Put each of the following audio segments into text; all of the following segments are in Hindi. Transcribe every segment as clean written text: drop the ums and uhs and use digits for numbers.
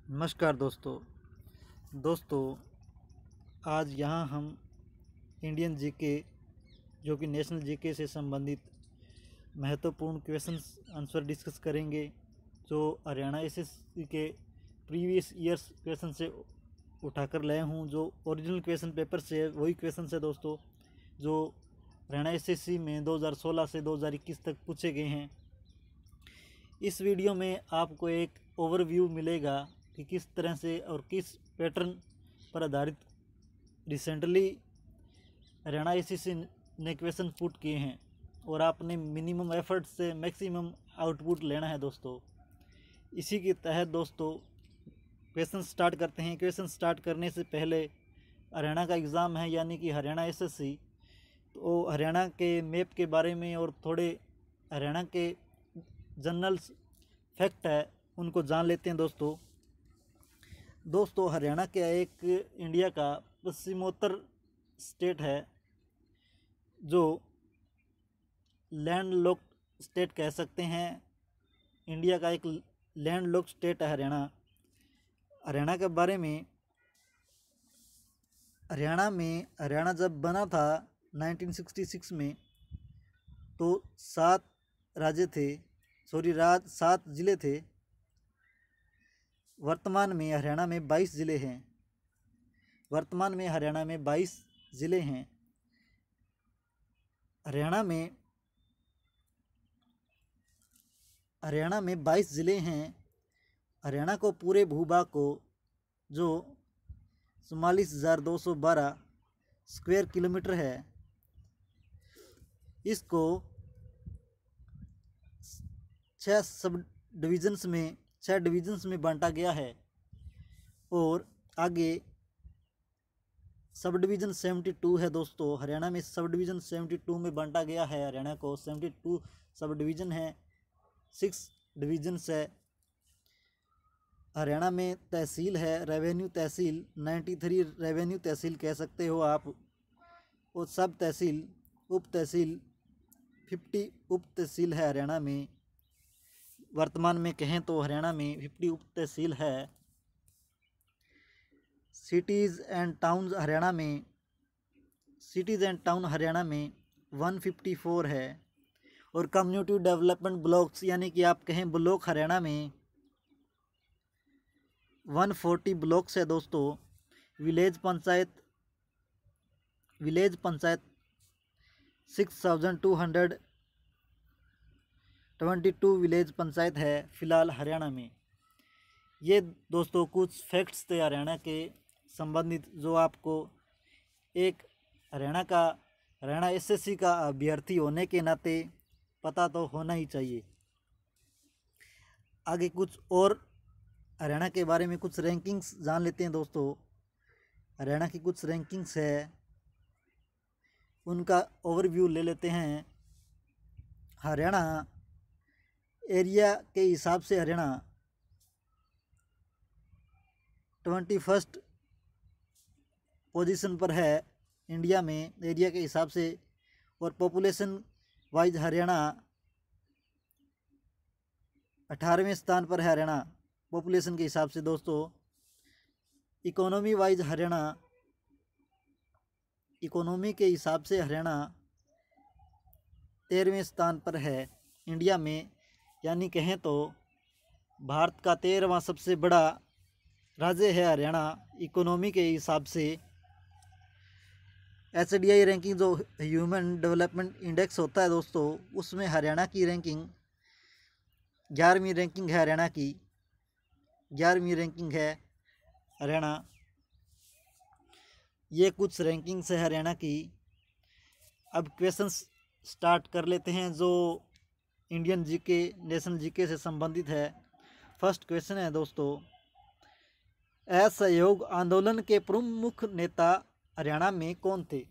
नमस्कार दोस्तों आज यहाँ हम इंडियन जीके जो कि नेशनल जीके से संबंधित महत्वपूर्ण क्वेश्चंस आंसर डिस्कस करेंगे जो हरियाणा एसएससी के प्रीवियस ईयर्स क्वेश्चन से उठाकर लाए हूँ। जो ओरिजिनल क्वेश्चन पेपर से वही क्वेश्चन है दोस्तों जो हरियाणा एसएससी में 2016 से 2021 तक पूछे गए हैं। इस वीडियो में आपको एक ओवरव्यू मिलेगा कि किस तरह से और किस पैटर्न पर आधारित रिसेंटली हरियाणा एसएससी ने क्वेश्चन पुट किए हैं और आपने मिनिमम एफर्ट से मैक्सिमम आउटपुट लेना है दोस्तों। इसी के तहत दोस्तों क्वेश्चन स्टार्ट करते हैं। क्वेश्चन स्टार्ट करने से पहले हरियाणा का एग्ज़ाम है यानी कि हरियाणा एसएससी, तो हरियाणा के मैप के बारे में और थोड़े हरियाणा के जनरल फैक्ट है उनको जान लेते हैं दोस्तों। हरियाणा का एक इंडिया का पश्चिमोत्तर स्टेट है जो लैंड लॉक्ड स्टेट कह सकते हैं। इंडिया का एक लैंड लॉक्ड स्टेट है हरियाणा के बारे में। हरियाणा जब बना था 1966 में तो 7 ज़िले थे। वर्तमान में हरियाणा में 22 ज़िले हैं। हरियाणा में 22 ज़िले हैं। हरियाणा को पूरे भूभाग को जो 44,212 स्क्वायर किलोमीटर है, इसको 6 डिविजन्स में बांटा गया है। और आगे सब डिवीज़न 72 है दोस्तों। हरियाणा में सब डिवीज़न 72 में बांटा गया है। हरियाणा को 72 सब डिवीज़न है, 6 डिवीजन्स है। हरियाणा में तहसील है, रेवेन्यू तहसील 93 रेवेन्यू तहसील कह सकते हो आप। और सब तहसील उप तहसील 50 उप तहसील है हरियाणा में। वर्तमान में कहें तो हरियाणा में 50 उप तहसील है। सिटीज़ एंड टाउन हरियाणा में 154 है। और कम्युनिटी डेवलपमेंट ब्लॉक्स यानी कि आप कहें ब्लॉक हरियाणा में 140 ब्लॉक्स है दोस्तों। विलेज पंचायत 6222 विलेज पंचायत है फिलहाल हरियाणा में। ये दोस्तों कुछ फैक्ट्स थे हरियाणा के संबंधित जो आपको एक हरियाणा एसएससी का अभ्यर्थी होने के नाते पता तो होना ही चाहिए। आगे कुछ और हरियाणा के बारे में कुछ रैंकिंग्स जान लेते हैं दोस्तों। हरियाणा की कुछ रैंकिंग्स है उनका ओवरव्यू ले लेते हैं। हरियाणा एरिया के हिसाब से हरियाणा 21st पोजीशन पर है इंडिया में एरिया के हिसाब से। और पॉपुलेशन वाइज हरियाणा 18वें स्थान पर है हरियाणा पॉपुलेशन के हिसाब से दोस्तों। इकोनॉमी वाइज इकोनॉमी के हिसाब से हरियाणा 13वें स्थान पर है इंडिया में। यानी कहें तो भारत का 13वां सबसे बड़ा राज्य है हरियाणा इकोनॉमी के हिसाब से। HDI रैंकिंग जो ह्यूमन डेवलपमेंट इंडेक्स होता है दोस्तों, उसमें हरियाणा की रैंकिंग 11वीं रैंकिंग है। हरियाणा की 11वीं रैंकिंग है हरियाणा। ये कुछ रैंकिंग्स है हरियाणा की। अब क्वेश्चंस स्टार्ट कर लेते हैं जो इंडियन जीके नेशनल जीके से संबंधित है। फर्स्ट क्वेश्चन है दोस्तों, असहयोग आंदोलन के प्रमुख नेता हरियाणा में कौन थे?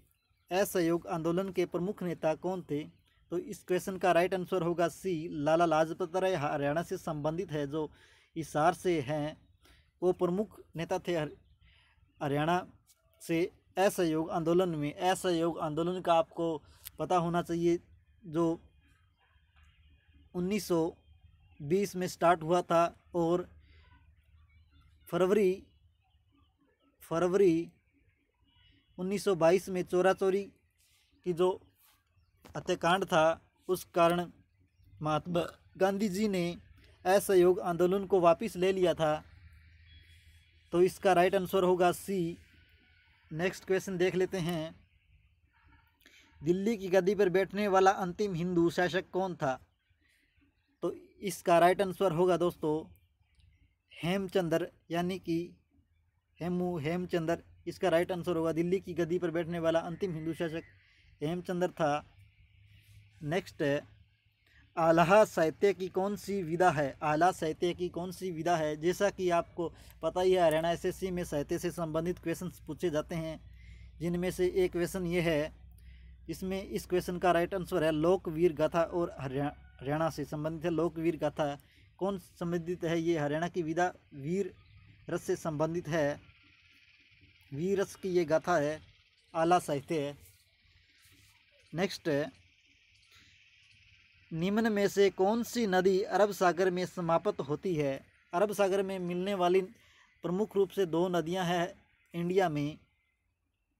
असहयोग आंदोलन के प्रमुख नेता कौन थे? तो इस क्वेश्चन का राइट आंसर होगा सी, लाला लाजपत राय। हरियाणा से संबंधित है, जो हिसार से हैं, वो प्रमुख नेता थे हरियाणा से। असहयोग आंदोलन का आपको पता होना चाहिए, जो 1920 में स्टार्ट हुआ था और फरवरी 1922 में चोरा चोरी की जो हत्याकांड था, उस कारण महात्मा गांधी जी ने असहयोग आंदोलन को वापस ले लिया था। तो इसका राइट आंसर होगा सी। नेक्स्ट क्वेश्चन देख लेते हैं। दिल्ली की गद्दी पर बैठने वाला अंतिम हिंदू शासक कौन था? तो इसका राइट आंसर होगा दोस्तों हेमचंद्र, यानी कि हेमचंद्र। इसका राइट आंसर होगा दिल्ली की गद्दी पर बैठने वाला अंतिम हिंदू शासक हेमचंद्र था। नेक्स्ट है, आला साहित्य की कौन सी विधा है? आला साहित्य की कौन सी विधा है? जैसा कि आपको पता ही है, हरियाणा एसएससी में साहित्य से संबंधित क्वेश्चंस पूछे जाते हैं, जिनमें से एक क्वेश्चन ये है। इसमें इस क्वेश्चन का राइट आंसर है लोकवीर गाथा, और हरियाणा से संबंधित है। लोकवीर गाथा कौन संबंधित है? ये हरियाणा की विधा वीर रस से संबंधित है। वीर रस की ये गाथा है, आला साहित्य है। नेक्स्ट है, निम्न में से कौन सी नदी अरब सागर में समाप्त होती है? अरब सागर में मिलने वाली प्रमुख रूप से दो नदियां हैं इंडिया में।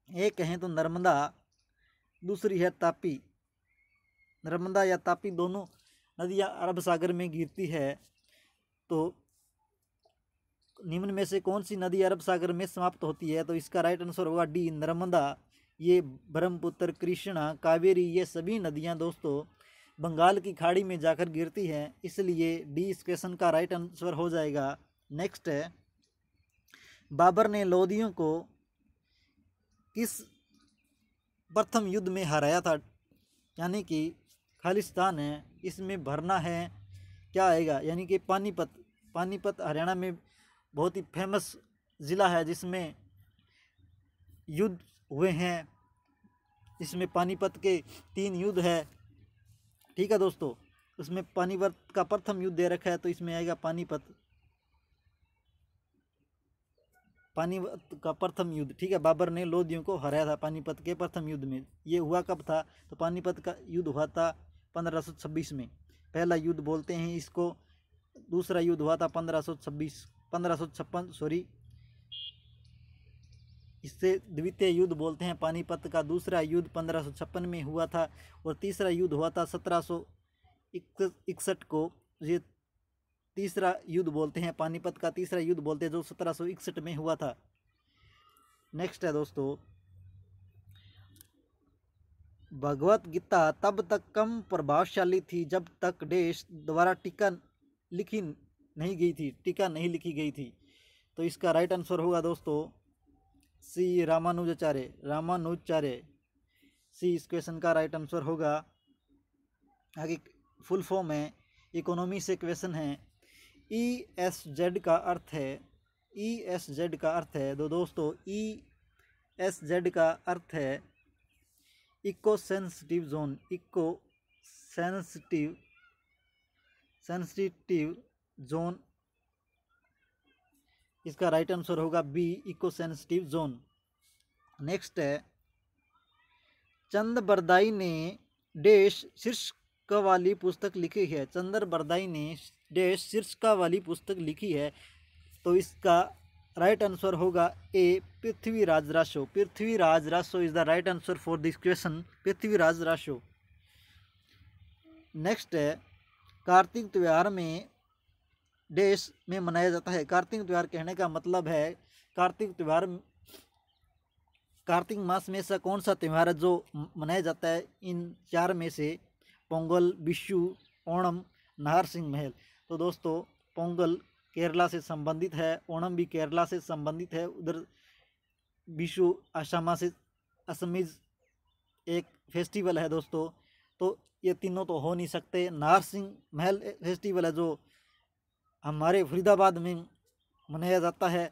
एक कहें तो नर्मदा, दूसरी है तापी। नर्मदा या तापी दोनों नदियां अरब सागर में गिरती है। तो निम्न में से कौन सी नदी अरब सागर में समाप्त होती है? तो इसका राइट आंसर होगा डी, नर्मदा। ये ब्रह्मपुत्र, कृष्णा, कावेरी, ये सभी नदियां दोस्तों बंगाल की खाड़ी में जाकर गिरती हैं, इसलिए डी इस क्वेश्चन का राइट आंसर हो जाएगा। नेक्स्ट है, बाबर ने लोदियों को किस प्रथम युद्ध में हराया था? यानी कि खालिस्तान है, इसमें भरना है क्या आएगा? यानी कि पानीपत हरियाणा में बहुत ही फेमस ज़िला है, जिसमें युद्ध हुए हैं। इसमें पानीपत के 3 युद्ध है। ठीक है दोस्तों, उसमें पानीपत का प्रथम युद्ध दे रखा है, तो इसमें आएगा पानीपत का प्रथम युद्ध। ठीक है, बाबर ने लोदियों को हराया था पानीपत के प्रथम युद्ध में। ये हुआ कब था? तो पानीपत का युद्ध हुआ था 1526 में। पहला युद्ध बोलते हैं इसको। दूसरा युद्ध हुआ था 1556 सॉरी, इससे द्वितीय युद्ध बोलते हैं। पानीपत का दूसरा युद्ध 1556 में हुआ था, और तीसरा युद्ध हुआ था 1761 को। ये तीसरा युद्ध बोलते हैं, पानीपत का तीसरा युद्ध बोलते हैं, जो 1761 में हुआ था। नेक्स्ट है दोस्तों, भगवत गीता तब तक कम प्रभावशाली थी जब तक देश द्वारा टीका नहीं लिखी गई थी। तो इसका राइट आंसर होगा दोस्तों सी, रामानुजाचार्य। सी इस क्वेश्चन का राइट आंसर होगा। आगे फुल फॉर्म है, इकोनॉमी से क्वेश्चन है। ESZ का अर्थ है तो दोस्तों ESZ का अर्थ है इको सेंसिटिव जोन। इसका राइट आंसर होगा B, eco sensitive zone. Next है, चंद बरदाई ने देश शीर्षक वाली पुस्तक लिखी है। चंद्र बरदाई ने देश शीर्षक वाली पुस्तक लिखी है, तो इसका राइट आंसर होगा A, Prithviraj Raso. Prithviraj Raso is the right answer for this question, Prithviraj Raso. Next है, कार्तिक त्यौहार में देश में मनाया जाता है। कार्तिक त्यौहार कहने का मतलब है कार्तिक मास में से कौन सा त्यौहार है जो मनाया जाता है? इन 4 में से पोंगल, विशु, ओणम, नाहर सिंह महल। तो दोस्तों पोंगल केरला से संबंधित है, ओणम भी केरला से संबंधित है, उधर विशु असमीज एक फेस्टिवल है दोस्तों। तो ये तीनों तो हो नहीं सकते। नाहर सिंह महल फेस्टिवल है जो हमारे फरीदाबाद में मनाया जाता है।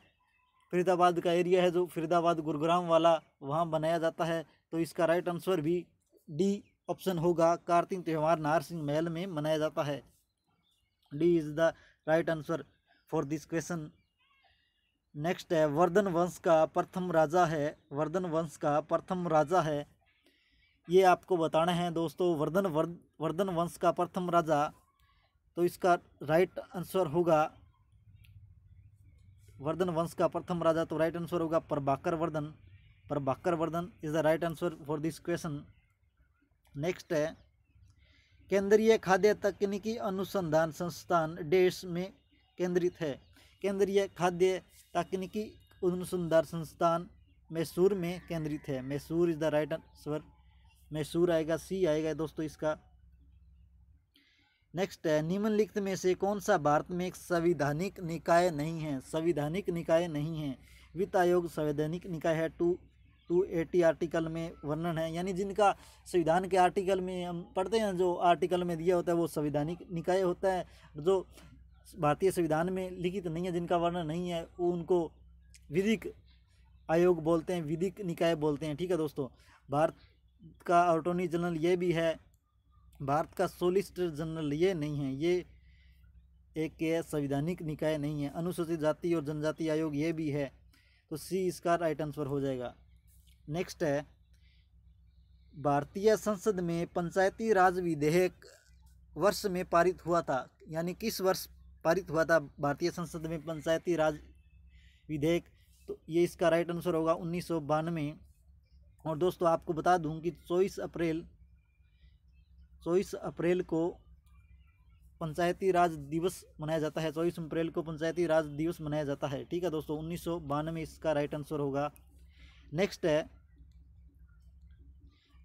फरीदाबाद का एरिया है जो फरीदाबाद गुरुग्राम वाला, वहाँ बनाया जाता है। तो इसका राइट आंसर भी डी ऑप्शन होगा, कार्तिक त्यौहार नाहर सिंह महल में मनाया जाता है। D is the right answer for this question. Next है, वर्धन वंश का प्रथम राजा है। ये आपको बताना है दोस्तों, वर्धन वंश का प्रथम राजा। तो इसका राइट आंसर होगा वर्धन वंश का प्रथम राजा, तो राइट आंसर होगा Prabhakar Vardhan. Prabhakar Vardhan is the right answer for this question. Next है, केंद्रीय खाद्य तकनीकी अनुसंधान संस्थान देश में केंद्रित है। केंद्रीय खाद्य तकनीकी अनुसंधान संस्थान मैसूर में केंद्रित है। Mysore is the right answer. Mysore आएगा, सी आएगा दोस्तों इसका। नेक्स्ट है, निम्नलिखित में से कौन सा भारत में एक संवैधानिक निकाय नहीं है। संवैधानिक निकाय नहीं है। वित्त आयोग संवैधानिक निकाय है, 280 आर्टिकल में वर्णन है, यानी जिनका संविधान के आर्टिकल में हम पढ़ते हैं, जो आर्टिकल में दिया होता है वो संवैधानिक निकाय होता है। जो भारतीय संविधान में लिखित नहीं है, जिनका वर्णन नहीं है, वो उनको विधिक आयोग बोलते हैं, विधिक निकाय बोलते हैं। ठीक है दोस्तों, भारत का अटॉर्नी जनरल ये भी है, भारत का सॉलिसिटर जनरल ये नहीं है, ये एक संवैधानिक निकाय नहीं है। अनुसूचित जाति और जनजाति आयोग ये भी है, तो सी इसका राइट आंसर हो जाएगा। नेक्स्ट है, भारतीय संसद में पंचायती राज विधेयक वर्ष में पारित हुआ था, यानी किस वर्ष पारित हुआ था भारतीय संसद में पंचायती राज विधेयक, तो ये इसका राइट आंसर होगा 1992। और दोस्तों आपको बता दूं कि 24 अप्रैल को पंचायती राज दिवस मनाया जाता है। 24 अप्रैल को पंचायती राज दिवस मनाया जाता है। ठीक है दोस्तों, 1992 इसका राइट आंसर होगा। नेक्स्ट है,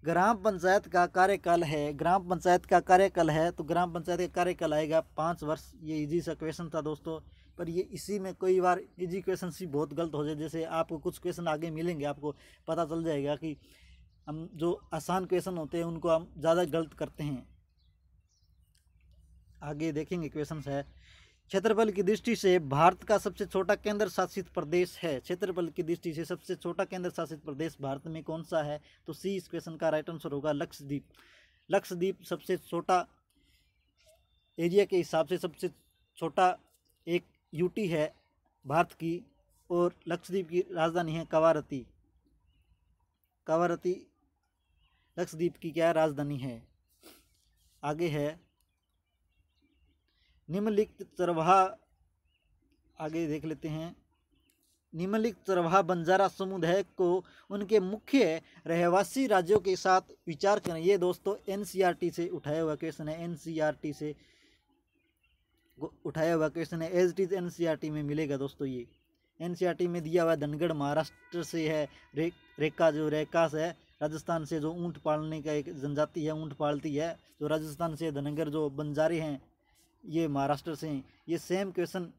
ग्राम पंचायत का कार्यकाल है। ग्राम पंचायत का कार्यकाल है, तो ग्राम पंचायत का कार्यकाल आएगा 5 वर्ष। ये इजी सा क्वेश्चन था दोस्तों, पर ये इसी में कई बार इजी क्वेश्चन सी बहुत गलत हो जाए। जैसे आपको कुछ क्वेश्चन आगे मिलेंगे, आपको पता चल जाएगा कि हम जो आसान क्वेश्चन होते हैं उनको हम ज़्यादा गलत करते हैं। आगे देखेंगे क्वेश्चन है, क्षेत्रफल की दृष्टि से भारत का सबसे छोटा केंद्र शासित प्रदेश है। क्षेत्रफल की दृष्टि से सबसे छोटा केंद्र शासित प्रदेश भारत में कौन सा है, तो सी इस क्वेश्चन का राइट आंसर होगा लक्षद्वीप। लक्षद्वीप सबसे छोटा एरिया के हिसाब से सबसे छोटा एक यूटी है भारत की, और लक्षद्वीप की राजधानी है कवारती। कवारती लक्षद्वीप की क्या राजधानी है। आगे है, निम्नलिखित चरवाहा, आगे देख लेते हैं। निम्नलिखित चरवाहा बंजारा समुदाय को उनके मुख्य रहवासी राज्यों के साथ विचार करें। ये दोस्तों एनसीईआरटी से उठाया हुआ क्वेश्चन है, एनसीईआरटी से उठाया हुआ क्वेश्चन है। एज इट इज एनसीईआरटी में मिलेगा दोस्तों। ये एनसीईआरटी में दिया हुआ धनगढ़ महाराष्ट्र से है, रेखा जो रेकास है राजस्थान से, जो ऊँट पालने का एक जनजाति है, ऊँट पालती है, जो राजस्थान से, धनगर जो बंजारे हैं ये महाराष्ट्र से हैं। ये सेम क्वेश्चन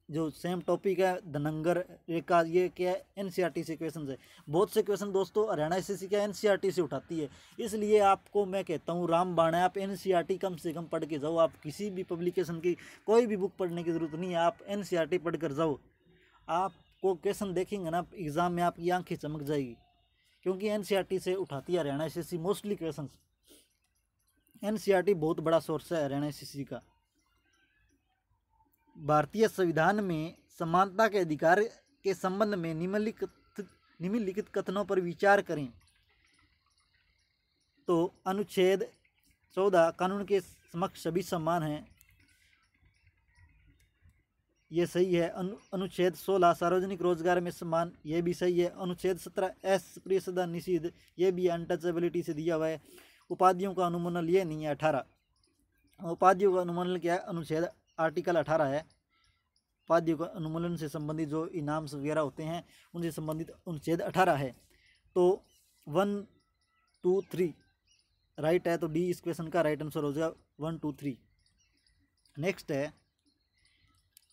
जो सेम टॉपिक है धनगर रेखा, ये क्या है एनसीईआरटी से क्वेश्चन है। बहुत से क्वेश्चन दोस्तों हरियाणा एसएससी क्या एनसीईआरटी से उठाती है, इसलिए आपको मैं कहता हूँ रामबाण है, आप एनसीईआरटी कम से कम पढ़ के जाओ। आप किसी भी पब्लिकेशन की कोई भी बुक पढ़ने की जरूरत नहीं है, आप एनसीईआरटी पढ़ कर जाओ। आपको क्वेश्चन देखेंगे ना एग्जाम में, आपकी आंखें चमक जाएगी, क्योंकि एनसीईआरटी से उठाती है Haryana SSC mostly question. NCERT बहुत बड़ा सोर्स है हरियाणा एसएससी का। भारतीय संविधान में समानता के अधिकार के संबंध में निम्नलिखित कथनों पर विचार करें। तो अनुच्छेद 14 कानून के समक्ष सभी समान हैं, ये सही है। अनुच्छेद 16 सार्वजनिक रोजगार में समान, ये भी सही है। अनुच्छेद 17 अस्पृश्यता निषिद्ध, ये भी अनटचेबिलिटी से दिया हुआ है। उपाधियों का अनुमोदन ये नहीं है। 18 उपाधियों का अनुमोदन क्या है, अनुच्छेद आर्टिकल 18 है। उपाधियों का अनुमोदन से संबंधित जो इनाम वगैरह होते हैं उनसे संबंधित अनुच्छेद 18 है। तो 1 2 3 राइट है, तो डी इस क्वेश्चन का राइट आंसर हो जाएगा 1 2 3। नेक्स्ट है,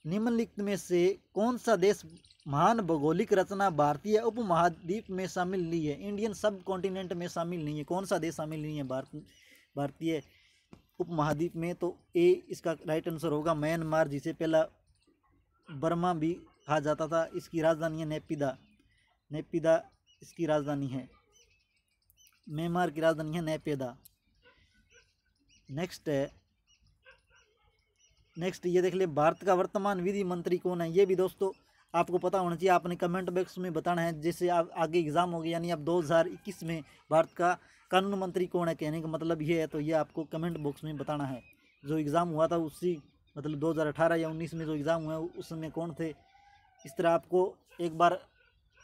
निम्नलिखित में से कौन सा देश महान भौगोलिक रचना भारतीय उपमहाद्वीप में शामिल नहीं है, इंडियन सब कॉन्टिनेंट में शामिल नहीं है। कौन सा देश शामिल नहीं है भारतीय उपमहाद्वीप में, तो ए इसका राइट आंसर होगा म्यांमार, जिसे पहला बर्मा भी कहा जाता था। इसकी राजधानी है नेपिदा। नेपिदा इसकी राजधानी है। म्यांमार की राजधानी है नेपिदा। नेक्स्ट ये देख ले, भारत का वर्तमान विधि मंत्री कौन है। ये भी दोस्तों आपको पता होना चाहिए, आपने कमेंट बॉक्स में बताना है। जैसे आप आगे एग्जाम हो गया, यानी अब 2021 में भारत का कानून मंत्री कौन है, कहने का मतलब ये है, तो ये आपको कमेंट बॉक्स में बताना है। जो एग्ज़ाम हुआ था उसी मतलब 2018 या 19 में जो एग्ज़ाम हुआ उसमें कौन थे, इस तरह आपको एक बार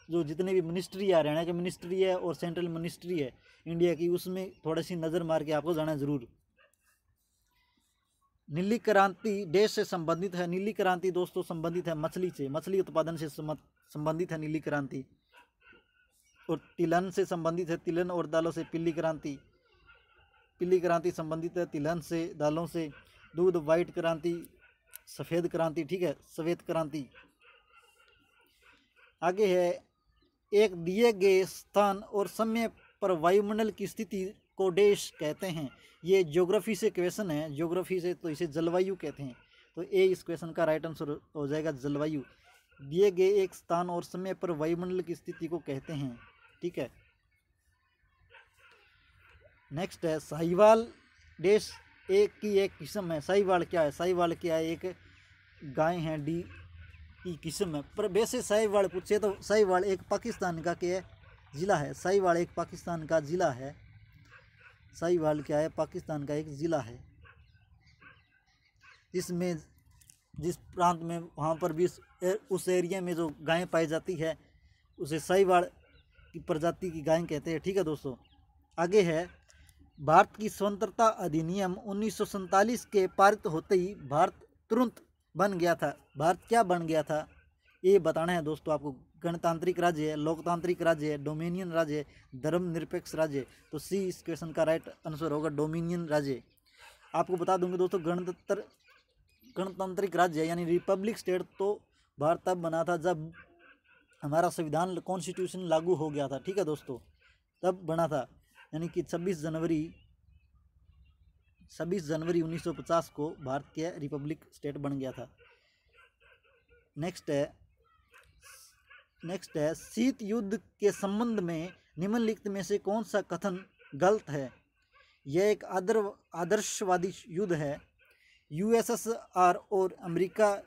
जो जितने भी मिनिस्ट्री है, हरियाणा की मिनिस्ट्री है और सेंट्रल मिनिस्ट्री है इंडिया की, उसमें थोड़ी सी नज़र मार के आपको जाना ज़रूर। नीली क्रांति देश से संबंधित है। नीली क्रांति दोस्तों संबंधित है मछली से, मछली उत्पादन से संबंधित है नीली क्रांति। और तिलहन से संबंधित है, तिलहन और दालों से पीली क्रांति। पीली क्रांति संबंधित है तिलहन से, दालों से। दूध व्हाइट क्रांति, सफ़ेद क्रांति, ठीक है, सफ़ेद क्रांति। आगे है, एक दिए गए स्थान और समय पर वायुमंडल की स्थिति को देश कहते हैं। ये ज्योग्राफी से क्वेश्चन है, ज्योग्राफी से, तो इसे जलवायु कहते हैं। तो ए इस क्वेश्चन का राइट आंसर हो जाएगा जलवायु। दिए गए एक स्थान और समय पर वायुमंडल की स्थिति को कहते हैं, ठीक है। नेक्स्ट है, साहिवाल देश एक की एक किस्म है। साहिवाल क्या है? साहिवाल क्या है? एक गाय है, डी की किस्म है। पर वैसे साहिवाल पूछे तो साहिवाल एक पाकिस्तान का क्या ज़िला है? साहिवाल एक पाकिस्तान का ज़िला है। साहिवाल क्या है? पाकिस्तान का एक ज़िला है। इसमें जिस प्रांत में वहाँ पर भी उस एरिया में जो गायें पाई जाती है उसे साहिवाल की प्रजाति की गायें कहते हैं, ठीक है दोस्तों। आगे है, भारत की स्वतंत्रता अधिनियम 1947 के पारित होते ही भारत तुरंत बन गया था। भारत क्या बन गया था ये बताना है दोस्तों आपको। गणतांत्रिक राज्य है, लोकतांत्रिक राज्य है, डोमिनियन राज्य है, धर्मनिरपेक्ष राज्य है। तो सी इस क्वेश्चन का राइट आंसर होगा, डोमिनियन राज्य। आपको बता दूंगे दोस्तों, गणतांत्रिक राज्य यानी रिपब्लिक स्टेट तो भारत तब बना था जब हमारा संविधान कॉन्स्टिट्यूशन लागू हो गया था, ठीक है दोस्तों, तब बना था। यानी कि 26 जनवरी 1950 को भारत के रिपब्लिक स्टेट बन गया था। नेक्स्ट है, शीत युद्ध के संबंध में निम्नलिखित में से कौन सा कथन गलत है? यह एक आदर्शवादी युद्ध है। यूएसएसआर और अमेरिका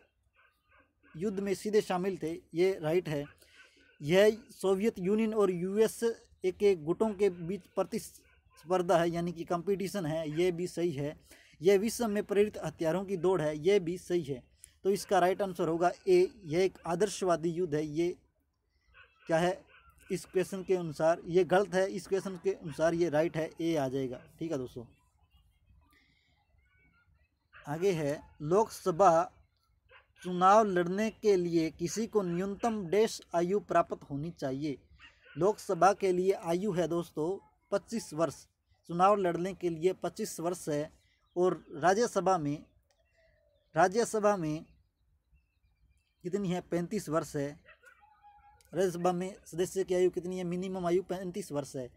युद्ध में सीधे शामिल थे, ये राइट है। यह सोवियत यूनियन और यूएसए के गुटों के बीच प्रतिस्पर्धा है, यानी कि कंपटीशन है, ये भी सही है। यह विश्व में प्रेरित हथियारों की दौड़ है, ये भी सही है। तो इसका राइट आंसर होगा ए, यह एक आदर्शवादी युद्ध है। ये क्या है इस क्वेश्चन के अनुसार? ये गलत है, इस क्वेश्चन के अनुसार ये राइट है, ए आ जाएगा, ठीक है दोस्तों। आगे है, लोकसभा चुनाव लड़ने के लिए किसी को न्यूनतम डैश आयु प्राप्त होनी चाहिए। लोकसभा के लिए आयु है दोस्तों 25 वर्ष, चुनाव लड़ने के लिए 25 वर्ष है। और राज्यसभा में कितनी है? 35 वर्ष है। राज्यसभा में सदस्य की आयु कितनी है? मिनिमम आयु 35 वर्ष है।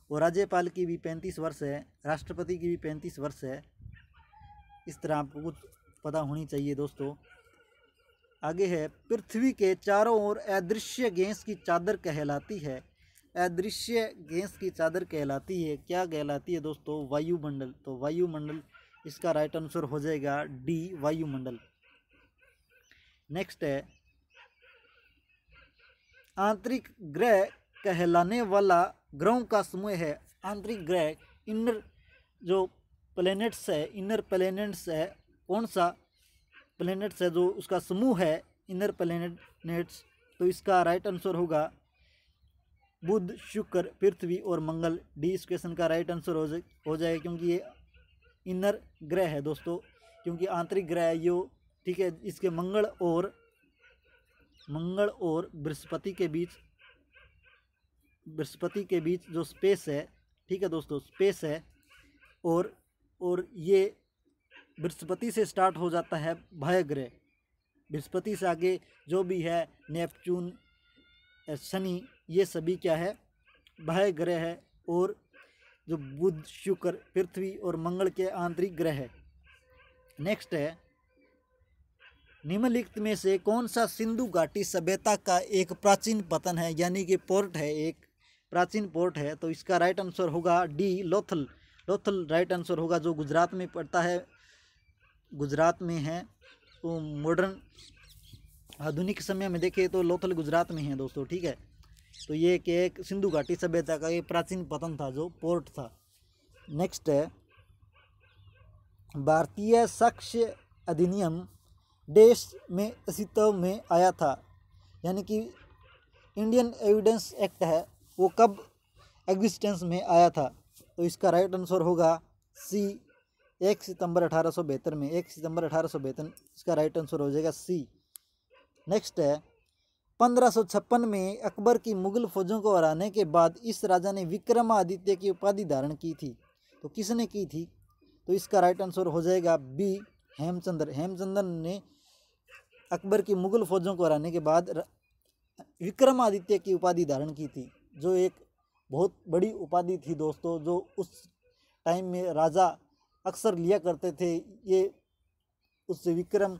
और राज्यपाल की भी 35 वर्ष है, राष्ट्रपति की भी 35 वर्ष है। इस तरह आपको कुछ पता होनी चाहिए दोस्तों। आगे है, पृथ्वी के चारों ओर अदृश्य गैस की चादर कहलाती है। अदृश्य गैस की चादर कहलाती है, क्या कहलाती है दोस्तों? वायुमंडल। तो वायुमंडल इसका राइट आंसर हो जाएगा डी, वायुमंडल। नेक्स्ट है, आंतरिक ग्रह कहलाने वाला ग्रहों का समूह है। आंतरिक ग्रह, इनर जो प्लैनेट्स है, इनर प्लैनेट्स है, कौन सा प्लैनेट्स है जो उसका समूह है, इनर प्लैनेट्स। तो इसका राइट आंसर होगा बुध, शुक्र, पृथ्वी और मंगल। डी इस क्वेश्चन का राइट आंसर हो जाएगा, क्योंकि ये इनर ग्रह है दोस्तों, क्योंकि आंतरिक ग्रह है यो, ठीक है। इसके मंगल और बृहस्पति के बीच जो स्पेस है, ठीक है दोस्तों, स्पेस है। और ये बृहस्पति से स्टार्ट हो जाता है बाह्य ग्रह। बृहस्पति से आगे जो भी है, नेपच्यून, शनि, ये सभी क्या है? बाह्य ग्रह है। और जो बुध, शुक्र, पृथ्वी और मंगल के आंतरिक ग्रह है। नेक्स्ट है, निम्नलिखित में से कौन सा सिंधु घाटी सभ्यता का एक प्राचीन पतन है, यानी कि पोर्ट है, एक प्राचीन पोर्ट है। तो इसका राइट आंसर होगा D, Lothal. Lothal right answer होगा, जो गुजरात में पड़ता है, गुजरात में है। तो मॉडर्न आधुनिक समय में देखें तो लोथल गुजरात में है दोस्तों, ठीक है। तो ये कि एक सिंधु घाटी सभ्यता का ये प्राचीन पतन था, जो पोर्ट था। नेक्स्ट है, भारतीय साक्ष्य अधिनियम देश में अस्तित्व में आया था। यानी कि इंडियन एविडेंस एक्ट है वो कब एग्जिस्टेंस में आया था? तो इसका राइट आंसर होगा सी, 1 सितंबर 1872 में। 1 सितंबर 1872 इसका राइट आंसर हो जाएगा सी। नेक्स्ट है 1556 में अकबर की मुगल फौजों को हराने के बाद इस राजा ने विक्रमादित्य की उपाधि धारण की थी। तो किसने की थी? तो इसका राइट आंसर हो जाएगा बी, हेमचंद्र। हेमचंद्र ने अकबर की मुगल फौजों को हराने के बाद विक्रमादित्य की उपाधि धारण की थी, जो एक बहुत बड़ी उपाधि थी दोस्तों, जो उस टाइम में राजा अक्सर लिया करते थे। ये उससे विक्रम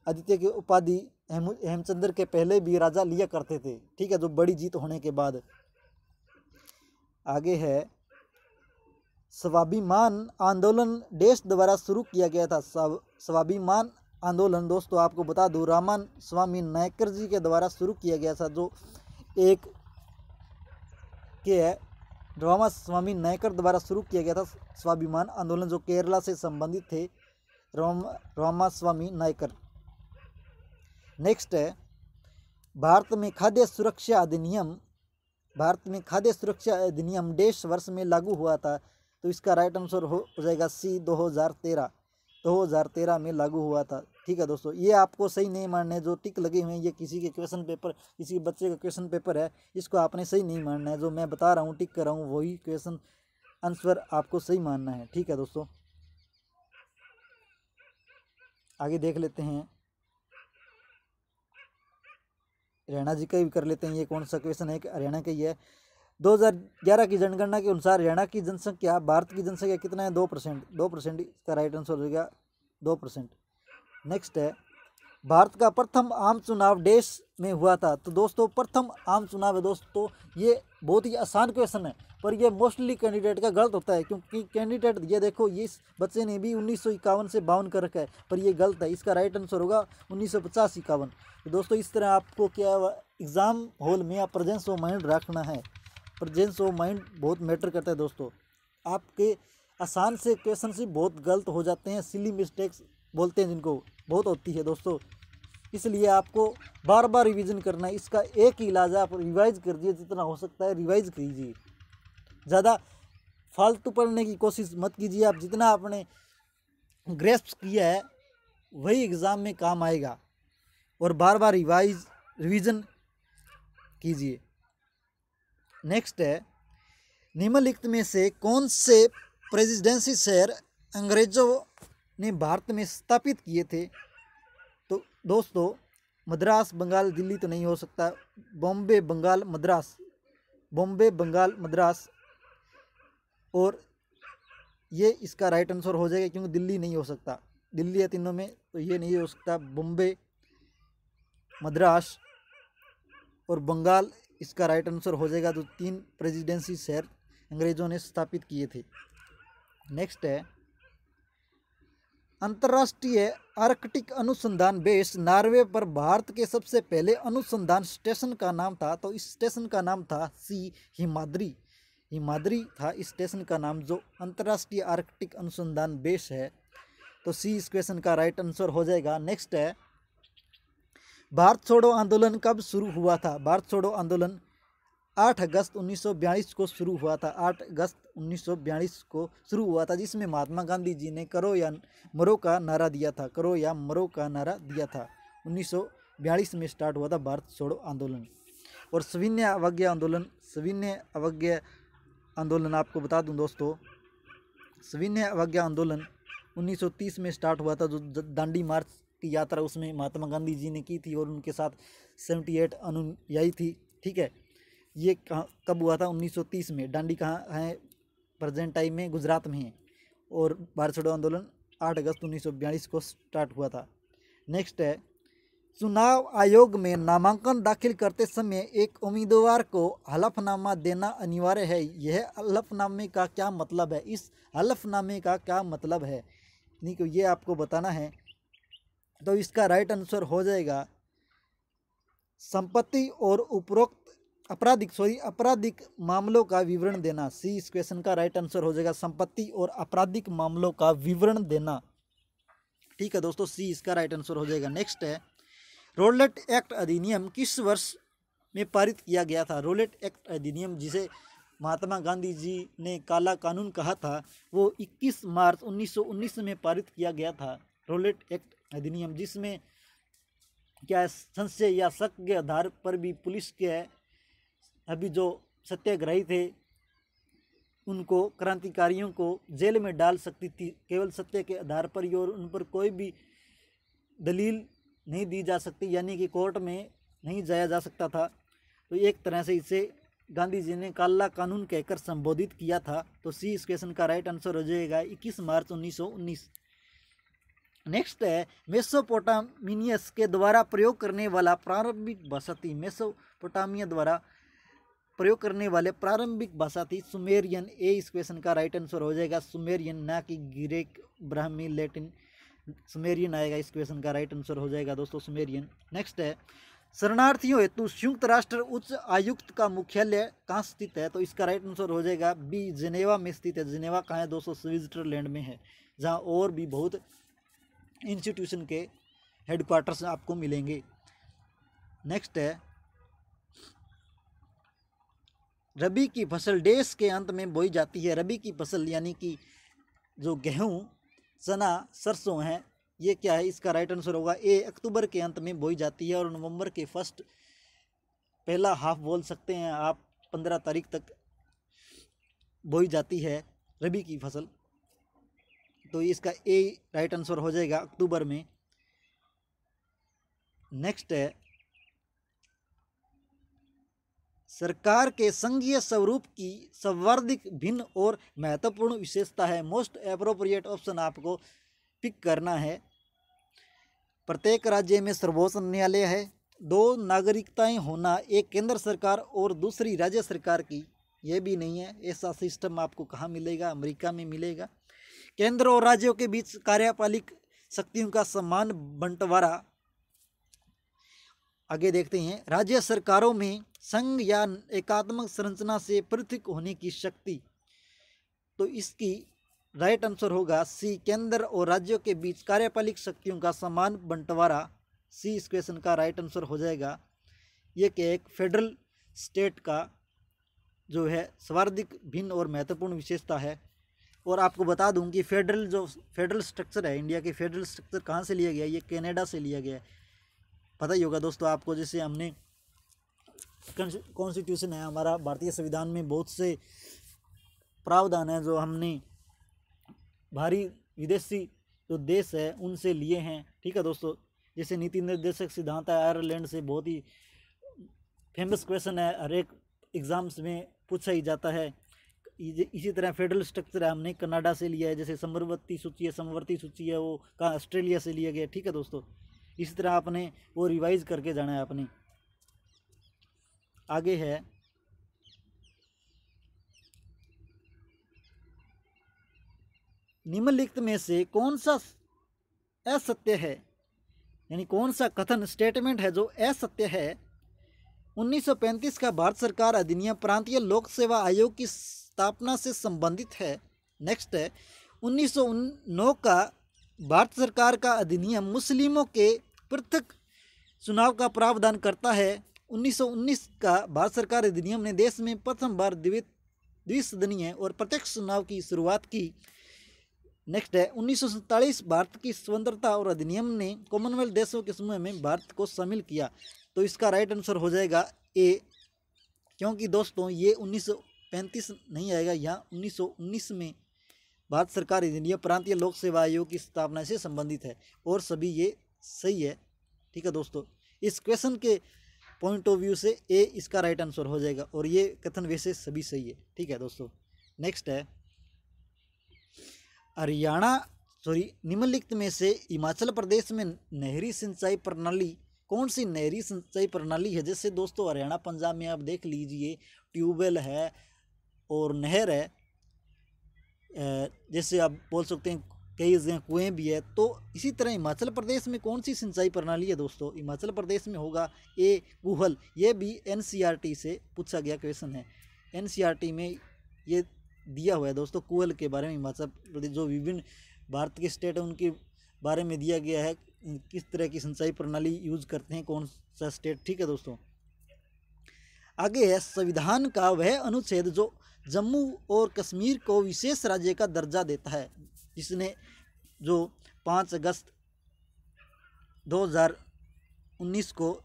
आदित्य की उपाधि हेमचंद्र के पहले भी राजा लिया करते थे, ठीक है, जो बड़ी जीत होने के बाद। आगे है स्वाभिमान आंदोलन देश द्वारा शुरू किया गया था। स्वाभिमान आंदोलन दोस्तों आपको बता दूं रामन स्वामी नायकर जी के द्वारा शुरू किया गया था, जो एक के है रामा स्वामी नायकर द्वारा शुरू किया गया था स्वाभिमान आंदोलन, जो केरला से संबंधित थे, रामा स्वामी नायकर। नेक्स्ट है भारत में खाद्य सुरक्षा अधिनियम। भारत में खाद्य सुरक्षा अधिनियम देश वर्ष में लागू हुआ था। तो इसका राइट आंसर हो जाएगा सी, 2013 में लागू हुआ था। ठीक है दोस्तों, ये आपको सही नहीं मानना है। जो टिक लगे हुए हैं ये किसी के क्वेश्चन पेपर, किसी बच्चे का क्वेश्चन पेपर है, इसको आपने सही नहीं मानना है। जो मैं बता रहा हूँ टिक कर रहा हूँ वही क्वेश्चन आंसर आपको सही मानना है। ठीक है दोस्तों, आगे देख लेते हैं, हरियाणा जी का भी कर लेते हैं। ये कौन सा क्वेश्चन है? हरियाणा का ही है। 2011 की जनगणना के अनुसार हरियाणा की जनसंख्या भारत की जनसंख्या कितना है? 2%। 2% इसका राइट आंसर हो जाएगा 2%। नेक्स्ट है भारत का प्रथम आम चुनाव देश में हुआ था। तो दोस्तों प्रथम आम चुनाव है दोस्तों, ये बहुत ही आसान क्वेश्चन है, पर ये मोस्टली कैंडिडेट का गलत होता है, क्योंकि कैंडिडेट ये देखो ये इस बच्चे ने भी 1951 से 52 कर रखा है, पर ये गलत है। इसका राइट आंसर होगा 1950-51। तो दोस्तों इस तरह आपको क्या एग्ज़ाम हॉल में आप प्रेजेंस ऑफ माइंड रखना है। प्रेजेंस ऑफ माइंड बहुत मैटर करता है दोस्तों। आपके आसान से क्वेश्चन से बहुत गलत हो जाते हैं, सिली मिस्टेक्स बोलते हैं जिनको, बहुत होती है दोस्तों। इसलिए आपको बार बार रिवीजन करना है। इसका एक ही इलाज है, आप रिवाइज कर दीजिए, जितना हो सकता है रिवाइज कीजिए। ज़्यादा फालतू पढ़ने की कोशिश मत कीजिए। आप जितना आपने ग्रेस्प किया है वही एग्ज़ाम में काम आएगा, और बार बार रिवीजन कीजिए। नेक्स्ट है निम्नलिखित में से कौन से प्रेसिडेंसी शहर अंग्रेजों ने भारत में स्थापित किए थे? तो दोस्तों मद्रास, बंगाल, दिल्ली तो नहीं हो सकता, बॉम्बे, बंगाल, मद्रास, बॉम्बे, बंगाल, मद्रास, और ये इसका राइट आंसर हो जाएगा, क्योंकि दिल्ली नहीं हो सकता। दिल्ली है तीनों में, तो ये नहीं हो सकता। बॉम्बे, मद्रास और बंगाल इसका राइट आंसर हो जाएगा। तो 3 प्रेसिडेंसी शहर अंग्रेजों ने स्थापित किए थे। नेक्स्ट है अंतर्राष्ट्रीय आर्कटिक अनुसंधान बेस नॉर्वे पर भारत के सबसे पहले अनुसंधान स्टेशन का नाम था। तो इस स्टेशन का नाम था सी, हिमाद्री। हिमाद्री था इस स्टेशन का नाम, जो अंतर्राष्ट्रीय आर्कटिक अनुसंधान बेस है। तो सी इस क्वेश्चन का राइट आंसर हो जाएगा। नेक्स्ट है भारत छोड़ो आंदोलन कब शुरू हुआ था? भारत छोड़ो आंदोलन 8 अगस्त 1942 को शुरू हुआ था। 8 अगस्त 1942 को शुरू हुआ था, जिसमें महात्मा गांधी जी ने करो या मरो का नारा दिया था। करो या मरो का नारा दिया था। 1942 में स्टार्ट हुआ था भारत छोड़ो आंदोलन। और सविनय अवज्ञा आंदोलन, सविनय अवज्ञा आंदोलन आपको बता दूं दोस्तों, सविनय अवज्ञा आंदोलन 1930 में स्टार्ट हुआ था, जो दांडी मार्च की यात्रा उसमें महात्मा गांधी जी ने की थी, और उनके साथ 78 अनुयायी थी। ठीक है, ये कब हुआ था? 1930 में। दांडी कहाँ है? प्रेजेंट टाइम में गुजरात में है। और भारत छोड़ो आंदोलन 8 अगस्त 1942 को स्टार्ट हुआ था। नेक्स्ट है चुनाव आयोग में नामांकन दाखिल करते समय एक उम्मीदवार को हलफनामा देना अनिवार्य है। यह हलफनामे का क्या मतलब है? इस हलफनामे का क्या मतलब है, नहीं को ये आपको बताना है। तो इसका राइट आंसर हो जाएगा संपत्ति और उपरोक्त आपराधिक मामलों का विवरण देना। सी इस क्वेश्चन का राइट आंसर हो जाएगा, संपत्ति और आपराधिक मामलों का विवरण देना। ठीक है दोस्तों, सी इसका राइट आंसर हो जाएगा। नेक्स्ट है रोलेट एक्ट अधिनियम किस वर्ष में पारित किया गया था? रोलेट एक्ट अधिनियम, जिसे महात्मा गांधी जी ने काला कानून कहा था, वो 21 मार्च 1919 में पारित किया गया था। रोलेट एक्ट अधिनियम, जिसमें क्या संशय या शक के आधार पर भी पुलिस के अभी जो सत्याग्रही थे उनको, क्रांतिकारियों को जेल में डाल सकती थी केवल सत्य के आधार पर ही, और उन पर कोई भी दलील नहीं दी जा सकती, यानी कि कोर्ट में नहीं जाया जा सकता था। तो एक तरह से इसे गांधी जी ने काला कानून कहकर संबोधित किया था। तो सी इस क्वेश्चन का राइट आंसर हो जाएगा 21 मार्च 1919। नेक्स्ट है, मेसोपोटामियस के द्वारा प्रयोग करने वाला प्रारंभिक भाषा थी। मेसोपोटामिया द्वारा प्रयोग करने वाले प्रारंभिक भाषा थी सुमेरियन। ए इस क्वेश्चन का राइट आंसर हो जाएगा सुमेरियन, ना कि ग्रीक, ब्राह्मी, लैटिन। सुमेरियन आएगा, इस क्वेश्चन का राइट आंसर हो जाएगा दोस्तों सुमेरियन। नेक्स्ट है, शरणार्थियों हेतु संयुक्त राष्ट्र उच्च आयुक्त का मुख्यालय कहाँ स्थित है? तो इसका राइट आंसर हो जाएगा बी, जिनेवा में स्थित है। जिनेवा कहाँ है दोस्तों? स्विट्जरलैंड में है, जहाँ और भी बहुत इंस्टीट्यूशन के हेडक्वार्टर्स आपको मिलेंगे। नेक्स्ट है, रबी की फसल देश के अंत में बोई जाती है। रबी की फसल यानी कि जो गेहूं, चना, सरसों है, ये क्या है? इसका राइट आंसर होगा ए, अक्टूबर के अंत में बोई जाती है और नवंबर के फर्स्ट, पहला हाफ बोल सकते हैं आप, 15 तारीख तक बोई जाती है रबी की फसल। तो इसका ए राइट आंसर हो जाएगा अक्टूबर में। नेक्स्ट है, सरकार के संघीय स्वरूप की सर्वाधिक भिन्न और महत्वपूर्ण विशेषता है। मोस्ट एप्रोप्रिएट ऑप्शन आपको पिक करना है। प्रत्येक राज्य में सर्वोच्च न्यायालय है, 2 नागरिकताएं होना, एक केंद्र सरकार और दूसरी राज्य सरकार की, यह भी नहीं है। ऐसा सिस्टम आपको कहाँ मिलेगा? अमेरिका में मिलेगा। केंद्र और राज्यों के बीच कार्यपालिक शक्तियों का समान बंटवारा। आगे देखते हैं, राज्य सरकारों में संघ या एकात्मक संरचना से पृथक होने की शक्ति। तो इसकी राइट आंसर होगा सी, केंद्र और राज्यों के बीच कार्यपालिक शक्तियों का समान बंटवारा। सी इस क्वेश्चन का राइट आंसर हो जाएगा। ये क्या, एक फेडरल स्टेट का जो है सर्वाधिक भिन्न और महत्वपूर्ण विशेषता है। और आपको बता दूं कि फेडरल स्ट्रक्चर है, इंडिया के फेडरल स्ट्रक्चर कहाँ से लिया गया? ये कनाडा से लिया गया है। पता ही होगा दोस्तों आपको, जैसे हमने कॉन्स्टिट्यूशन है हमारा, भारतीय संविधान में बहुत से प्रावधान है जो हमने बाहरी विदेशी जो देश है उनसे लिए हैं। ठीक है दोस्तों, जैसे नीति निर्देशक सिद्धांत है आयरलैंड से, बहुत ही फेमस क्वेश्चन है, हर एक एग्जाम्स में पूछा ही जाता है। इसी तरह फेडरल स्ट्रक्चर है, हमने कनाडा से लिया है। जैसे समवर्ती सूची है वो कहाँ? ऑस्ट्रेलिया से लिया गया। ठीक है दोस्तों, इसी तरह आपने वो रिवाइज करके जाना है आपने। आगे है, निम्नलिखित में से कौन सा असत्य है, यानी कौन सा कथन स्टेटमेंट है जो असत्य है? 1935 का भारत सरकार अधिनियम प्रांतीय लोक सेवा आयोग की स्थापना से संबंधित है। नेक्स्ट है, 1909 का भारत सरकार का अधिनियम मुस्लिमों के पृथक चुनाव का प्रावधान करता है। 1919 का भारत सरकार अधिनियम ने देश में प्रथम बार द्विसदनीय और प्रत्यक्ष चुनाव की शुरुआत की। नेक्स्ट है, 1947 भारत की स्वतंत्रता और अधिनियम ने कॉमनवेल्थ देशों के समूह में भारत को शामिल किया। तो इसका राइट आंसर हो जाएगा ए, क्योंकि दोस्तों ये 1935 नहीं आएगा, यहाँ 1919 में भारत सरकार अधिनियम प्रांतीय लोक सेवा आयोग की स्थापना से संबंधित है, और सभी ये सही है। ठीक है दोस्तों, इस क्वेश्चन के पॉइंट ऑफ व्यू से ए इसका राइट आंसर हो जाएगा, और ये कथन वैसे सभी सही है। ठीक है दोस्तों, नेक्स्ट है, निम्नलिखित में से हिमाचल प्रदेश में नहरी सिंचाई प्रणाली कौन सी नहरी सिंचाई प्रणाली है? जैसे दोस्तों हरियाणा पंजाब में आप देख लीजिए ट्यूबवेल है और नहर है, जैसे आप बोल सकते हैं कई जगह कुएं भी है। तो इसी तरह हिमाचल प्रदेश में कौन सी सिंचाई प्रणाली है दोस्तों? हिमाचल प्रदेश में होगा ए, कूहल। ये भी एनसीईआरटी से पूछा गया क्वेश्चन है, एनसीईआरटी में ये दिया हुआ है दोस्तों कूहल के बारे में। हिमाचल प्रदेश जो विभिन्न भारत के स्टेट है उनकी बारे में दिया गया है, किस तरह की सिंचाई प्रणाली यूज करते हैं कौन सा स्टेट। ठीक है दोस्तों, आगे है संविधान का वह अनुच्छेद जो जम्मू और कश्मीर को विशेष राज्य का दर्जा देता है, जिसने जो 5 अगस्त 2019 को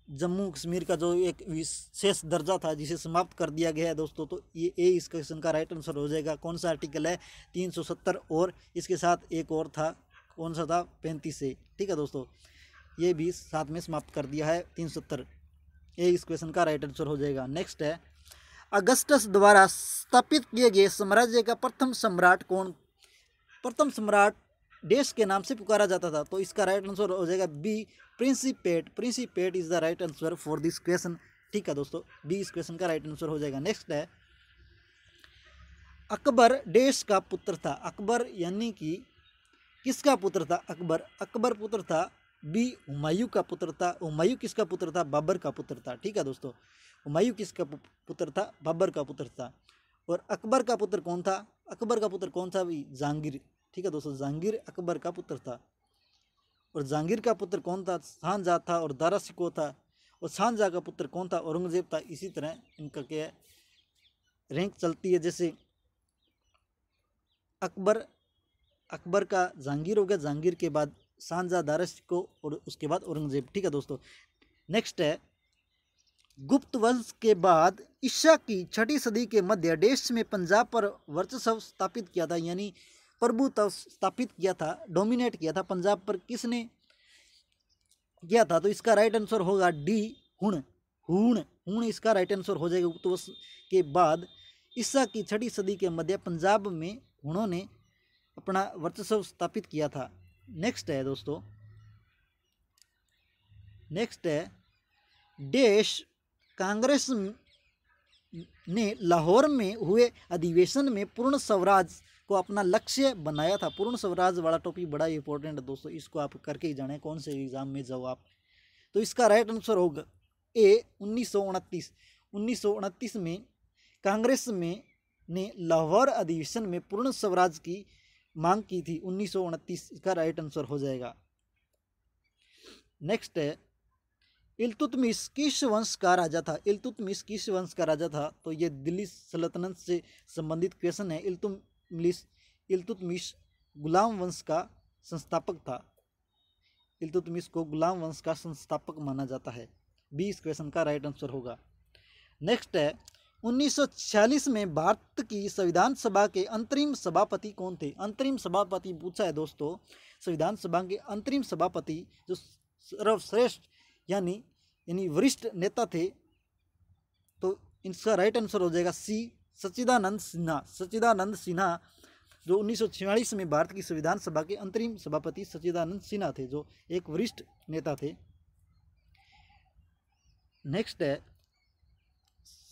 जम्मू कश्मीर का जो एक विशेष दर्जा था जिसे समाप्त कर दिया गया है दोस्तों। तो ये इस क्वेश्चन का राइट आंसर हो जाएगा। कौन सा आर्टिकल है? 370, और इसके साथ एक और था, कौन सा था? 35 से। ठीक है दोस्तों, ये भी साथ में समाप्त कर दिया है 370। ये इस क्वेश्चन का राइट आंसर हो जाएगा। नेक्स्ट है, अगस्टस द्वारा स्थापित किए गए साम्राज्य का प्रथम सम्राट कौन? प्रथम सम्राट देश के नाम से पुकारा जाता था, तो इसका राइट आंसर हो जाएगा B, principate. Principate is the right answer for this question. ठीक है दोस्तों, बी इस क्वेश्चन का राइट आंसर हो जाएगा। नेक्स्ट है, अकबर देश का पुत्र था। अकबर यानी कि किसका पुत्र था? अकबर पुत्र था बी, हुमायूं का पुत्र था। हुमायूं किसका पुत्र था? बाबर का पुत्र था। ठीक है दोस्तों, हुमायूं किसका पुत्र था? बाबर का पुत्र था। और अकबर का पुत्र कौन था? अकबर का पुत्र कौन था भाई? जहांगीर। ठीक है दोस्तों, जहांगीर अकबर का पुत्र था। और जहांगीर का पुत्र कौन था? शाहजहां था और दारा शिकोह था। और शाहजहां का पुत्र कौन था? औरंगजेब था। इसी तरह इनका क्या रैंक चलती है, जैसे अकबर का जहांगीर हो गया, जहांगीर के बाद शाहजहां, दारा शिकोह और उसके बाद औरंगजेब। ठीक है दोस्तों, नेक्स्ट है, गुप्त वंश के बाद ईसा की 6ठी सदी के मध्य देश में पंजाब पर वर्चस्व स्थापित किया था, यानी प्रभुत्व स्थापित किया था, डोमिनेट किया था पंजाब पर। किसने किया था? तो इसका राइट आंसर होगा डी, हुण। हुण इसका राइट आंसर हो जाएगा। गुप्त वंश के बाद ईसा की 6ठी सदी के मध्य पंजाब में हुणों ने अपना वर्चस्व स्थापित किया था। नेक्स्ट है दोस्तों, नेक्स्ट है, देश कांग्रेस ने लाहौर में हुए अधिवेशन में पूर्ण स्वराज को अपना लक्ष्य बनाया था। पूर्ण स्वराज वाला टॉपिक बड़ा इंपॉर्टेंट है दोस्तों, इसको आप करके ही जाने कौन से एग्जाम में जाओ आप। तो इसका राइट आंसर होगा ए, 1929। 1929 में कांग्रेस में ने लाहौर अधिवेशन में पूर्ण स्वराज की मांग की थी। 1929 का राइट आंसर हो जाएगा। नेक्स्ट है, इल्तुतमिश किस वंश का राजा था? इल्तुतमिश किस वंश का राजा था? तो ये दिल्ली सल्तनत से संबंधित क्वेश्चन है। इल्तुतमिश गुलाम वंश का संस्थापक था। इल्तुतमिश को गुलाम वंश का संस्थापक माना जाता है। बी इस क्वेश्चन का राइट आंसर होगा। नेक्स्ट है, 1946 में भारत की संविधान सभा के अंतरिम सभापति कौन थे? अंतरिम सभापति पूछा है दोस्तों। संविधान सभा के अंतरिम सभापति जो सर्वश्रेष्ठ यानी वरिष्ठ नेता थे, तो इनका राइट आंसर हो जाएगा सी, सच्चिदानंद सिन्हा। सच्चिदानंद सिन्हा जो 1946 में भारत की संविधान सभा के अंतरिम सभापति सच्चिदानंद सिन्हा थे, जो एक वरिष्ठ नेता थे। नेक्स्ट है,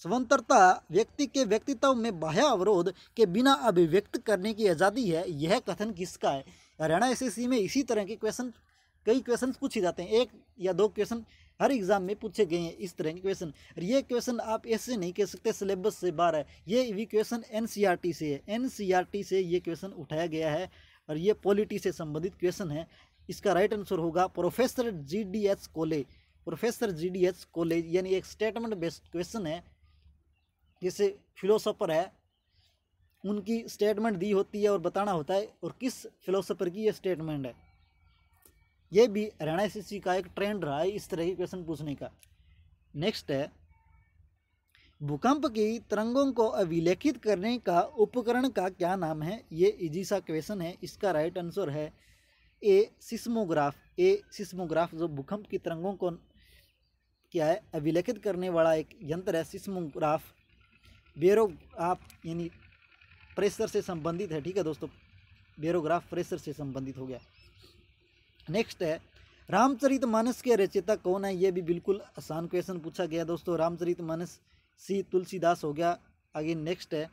स्वतंत्रता व्यक्ति के व्यक्तित्व में बाह्य अवरोध के बिना अभिव्यक्त करने की आज़ादी है, यह कथन किसका है? हरियाणा एसएससी में इसी तरह के क्वेश्चन, कई क्वेश्चन पूछे जाते हैं, 1 या 2 क्वेश्चन हर एग्जाम में पूछे गए हैं इस तरह के क्वेश्चन। और ये क्वेश्चन आप ऐसे नहीं कह सकते सिलेबस से बाहर है, ये भी क्वेश्चन एनसीईआरटी से है। एनसीईआरटी से ये क्वेश्चन उठाया गया है और ये पॉलिटी से संबंधित क्वेश्चन है। इसका राइट आंसर होगा प्रोफेसर GDH कोले। प्रोफेसर GDH कोले यानी एक स्टेटमेंट बेस्ड क्वेश्चन है। जैसे फिलोसोफर है, उनकी स्टेटमेंट दी होती है और बताना होता है और किस फिलोसोफर की ये स्टेटमेंट है। ये भी हरियाणा एसएससी का एक ट्रेंड रहा है इस तरह के क्वेश्चन पूछने का। नेक्स्ट है, भूकंप की तरंगों को अभिलेखित करने का उपकरण का क्या नाम है? ये इजी सा क्वेश्चन है। इसका राइट आंसर है ए, सिस्मोग्राफ। ए, सिस्मोग्राफ जो भूकंप की तरंगों को क्या है अभिलेखित करने वाला एक यंत्र है सिस्मोग्राफ। बेरोग्राफ यानी प्रेशर से संबंधित है। ठीक है दोस्तों, बेरोग्राफ प्रेशर से संबंधित हो गया। नेक्स्ट है, रामचरितमानस के रचयिता कौन है? ये भी बिल्कुल आसान क्वेश्चन पूछा गया दोस्तों। रामचरितमानस सी, तुलसीदास हो गया। आगे नेक्स्ट है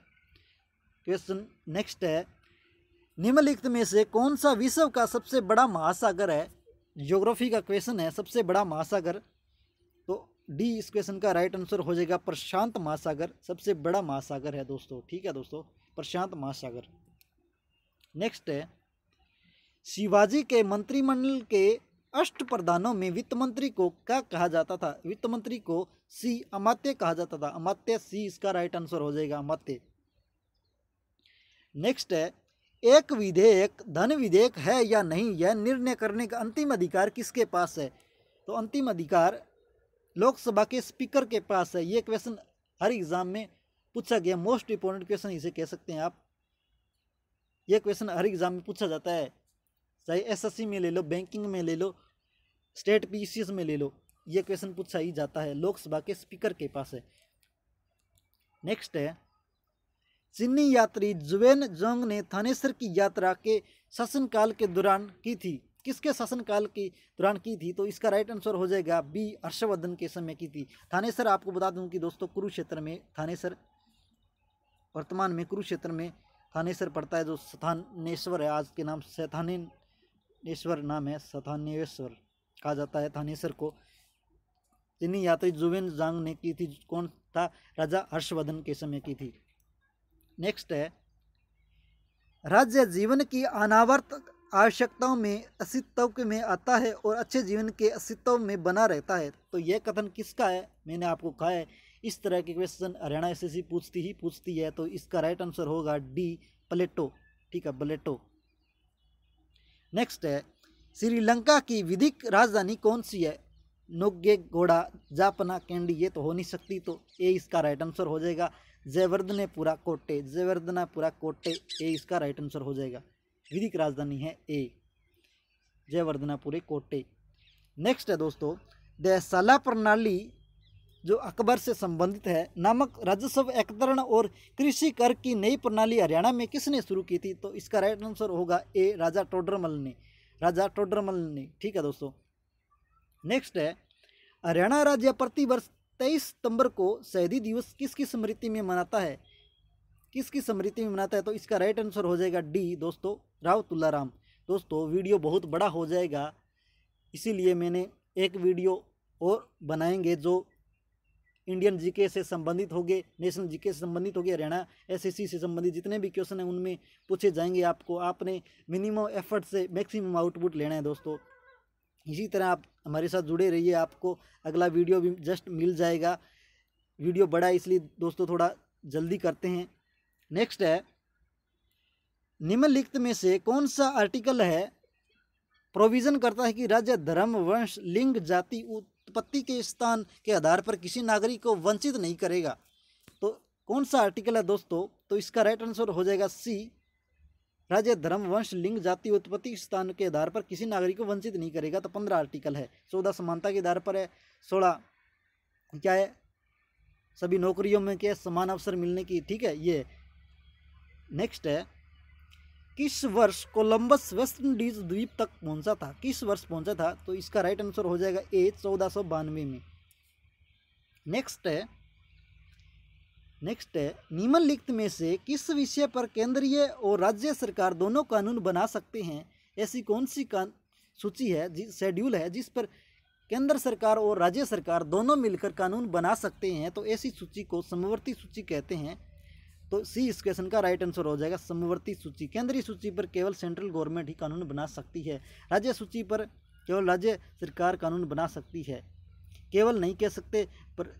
क्वेश्चन, नेक्स्ट है, निम्नलिखित में से कौन सा विश्व का सबसे बड़ा महासागर है? ज्योग्राफी का क्वेश्चन है, सबसे बड़ा महासागर। तो डी इस क्वेश्चन का राइट आंसर हो जाएगा, प्रशांत महासागर सबसे बड़ा महासागर है दोस्तों। ठीक है दोस्तों, प्रशांत महासागर। नेक्स्ट है, शिवाजी के मंत्रिमंडल के अष्ट प्रधानों में वित्त मंत्री को क्या कहा जाता था? वित्त मंत्री को सी अमात्य कहा जाता था। अमात्य सी इसका राइट आंसर हो जाएगा, अमात्य। नेक्स्ट है, एक विधेयक धन विधेयक है या नहीं, यह निर्णय करने का अंतिम अधिकार किसके पास है? तो अंतिम अधिकार लोकसभा के स्पीकर के पास है। ये क्वेश्चन हर एग्जाम में पूछा गया, मोस्ट इंपोर्टेंट क्वेश्चन इसे कह सकते हैं आप। ये क्वेश्चन हर एग्जाम में पूछा जाता है, चाहे एसएससी में ले लो, बैंकिंग में ले लो, स्टेट पीसीएस में ले लो, ये क्वेश्चन पूछा ही जाता है। लोकसभा के स्पीकर के पास है। नेक्स्ट है, चीनी यात्री जुवेन जोंग ने थानेसर की यात्रा के शासनकाल के दौरान की थी। किसके शासनकाल के दौरान की थी? तो इसका राइट आंसर हो जाएगा बी, हर्षवर्धन के समय की थी। थानेसर आपको बता दूं कि दोस्तों कुरुक्षेत्र में थानेसर, वर्तमान में कुरुक्षेत्र में थानेसर पड़ता है, जो स्थानेश्वर है, आज के नाम स्थानेश्वर नाम है, स्थानेश्वर कहा जाता है थानेसर को। चीनी यात्री जुवेन जोंग ने की थी। कौन था? राजा हर्षवर्धन के समय की थी। नेक्स्ट है, राज्य जीवन की अनावर्त आवश्यकताओं में अस्तित्व में आता है और अच्छे जीवन के अस्तित्व में बना रहता है। तो यह कथन किसका है? मैंने आपको कहा है इस तरह के क्वेश्चन हरियाणा एसएससी पूछती है। तो इसका राइट आंसर होगा डी, प्लेटो। ठीक है, प्लेटो। नेक्स्ट है, श्रीलंका की विधिक राजधानी कौन सी है? नोगेगोड़ा, जापना, कैंडी, ये तो हो नहीं सकती, तो ए इसका राइट आंसर हो जाएगा। जयवर्धनेपुरा कोटे, जयवर्धनापुरा कोटे, ए इसका राइट आंसर हो जाएगा। विधिक राजधानी है ए, जयवर्धनापुरे कोटे। नेक्स्ट है दोस्तों, देयशाला प्रणाली जो अकबर से संबंधित है नामक राजस्व एकत्रण और कृषि कर की नई प्रणाली हरियाणा में किसने शुरू की थी? तो इसका राइट आंसर होगा ए, राजा टोडरमल ने, राजा टोडरमल ने। ठीक है दोस्तों। नेक्स्ट है, हरियाणा राज्य प्रतिवर्ष 23 सितंबर को शहीदी दिवस किसकी स्मृति में मनाता है? किसकी स्मृति में मनाता है? तो इसका राइट आंसर हो जाएगा डी, दोस्तों, राव तुलाराम। दोस्तों वीडियो बहुत बड़ा हो जाएगा, इसीलिए मैंने एक वीडियो और बनाएंगे जो इंडियन जीके से संबंधित होंगे, नेशनल जीके से संबंधित होंगे, हरियाणा एसएससी से संबंधित जितने भी क्वेश्चन हैं उनमें पूछे जाएंगे आपको। आपने मिनिमम एफर्ट से मैक्सिमम आउटपुट लेना है दोस्तों। इसी तरह आप हमारे साथ जुड़े रहिए, आपको अगला वीडियो भी जस्ट मिल जाएगा। वीडियो बड़ा है इसलिए दोस्तों थोड़ा जल्दी करते हैं। नेक्स्ट है, निम्नलिखित में से कौन सा आर्टिकल है प्रोविजन करता है कि राज्य धर्म, वंश, लिंग, जाति, उत्पत्ति के स्थान के आधार पर किसी नागरिक को वंचित नहीं करेगा? तो कौन सा आर्टिकल है दोस्तों? तो इसका राइट आंसर हो जाएगा सी, राज्य धर्म, वंश, लिंग, जाति, उत्पत्ति स्थान के आधार पर किसी नागरिक को वंचित नहीं करेगा। तो 15 आर्टिकल है। 14 समानता के आधार पर है, 16 क्या है, सभी नौकरियों में क्या समान अवसर मिलने की। ठीक है, ये। नेक्स्ट है, किस वर्ष कोलंबस वेस्ट इंडीज द्वीप तक पहुंचा था? किस वर्ष पहुंचा था? तो इसका राइट आंसर हो जाएगा ए, 1492 में। नेक्स्ट है, निम्नलिखित में से किस विषय पर केंद्रीय और राज्य सरकार दोनों कानून बना सकते हैं? ऐसी कौन सी सूची है, शेड्यूल है जिस पर केंद्र सरकार और राज्य सरकार दोनों मिलकर कानून बना सकते हैं? तो ऐसी सूची को समवर्ती सूची कहते हैं। तो सी इस क्वेश्चन का राइट आंसर हो जाएगा, समवर्ती सूची। केंद्रीय सूची पर केवल सेंट्रल गवर्नमेंट ही कानून बना सकती है। राज्य सूची पर केवल राज्य सरकार कानून बना सकती है। केवल नहीं कह सकते, पर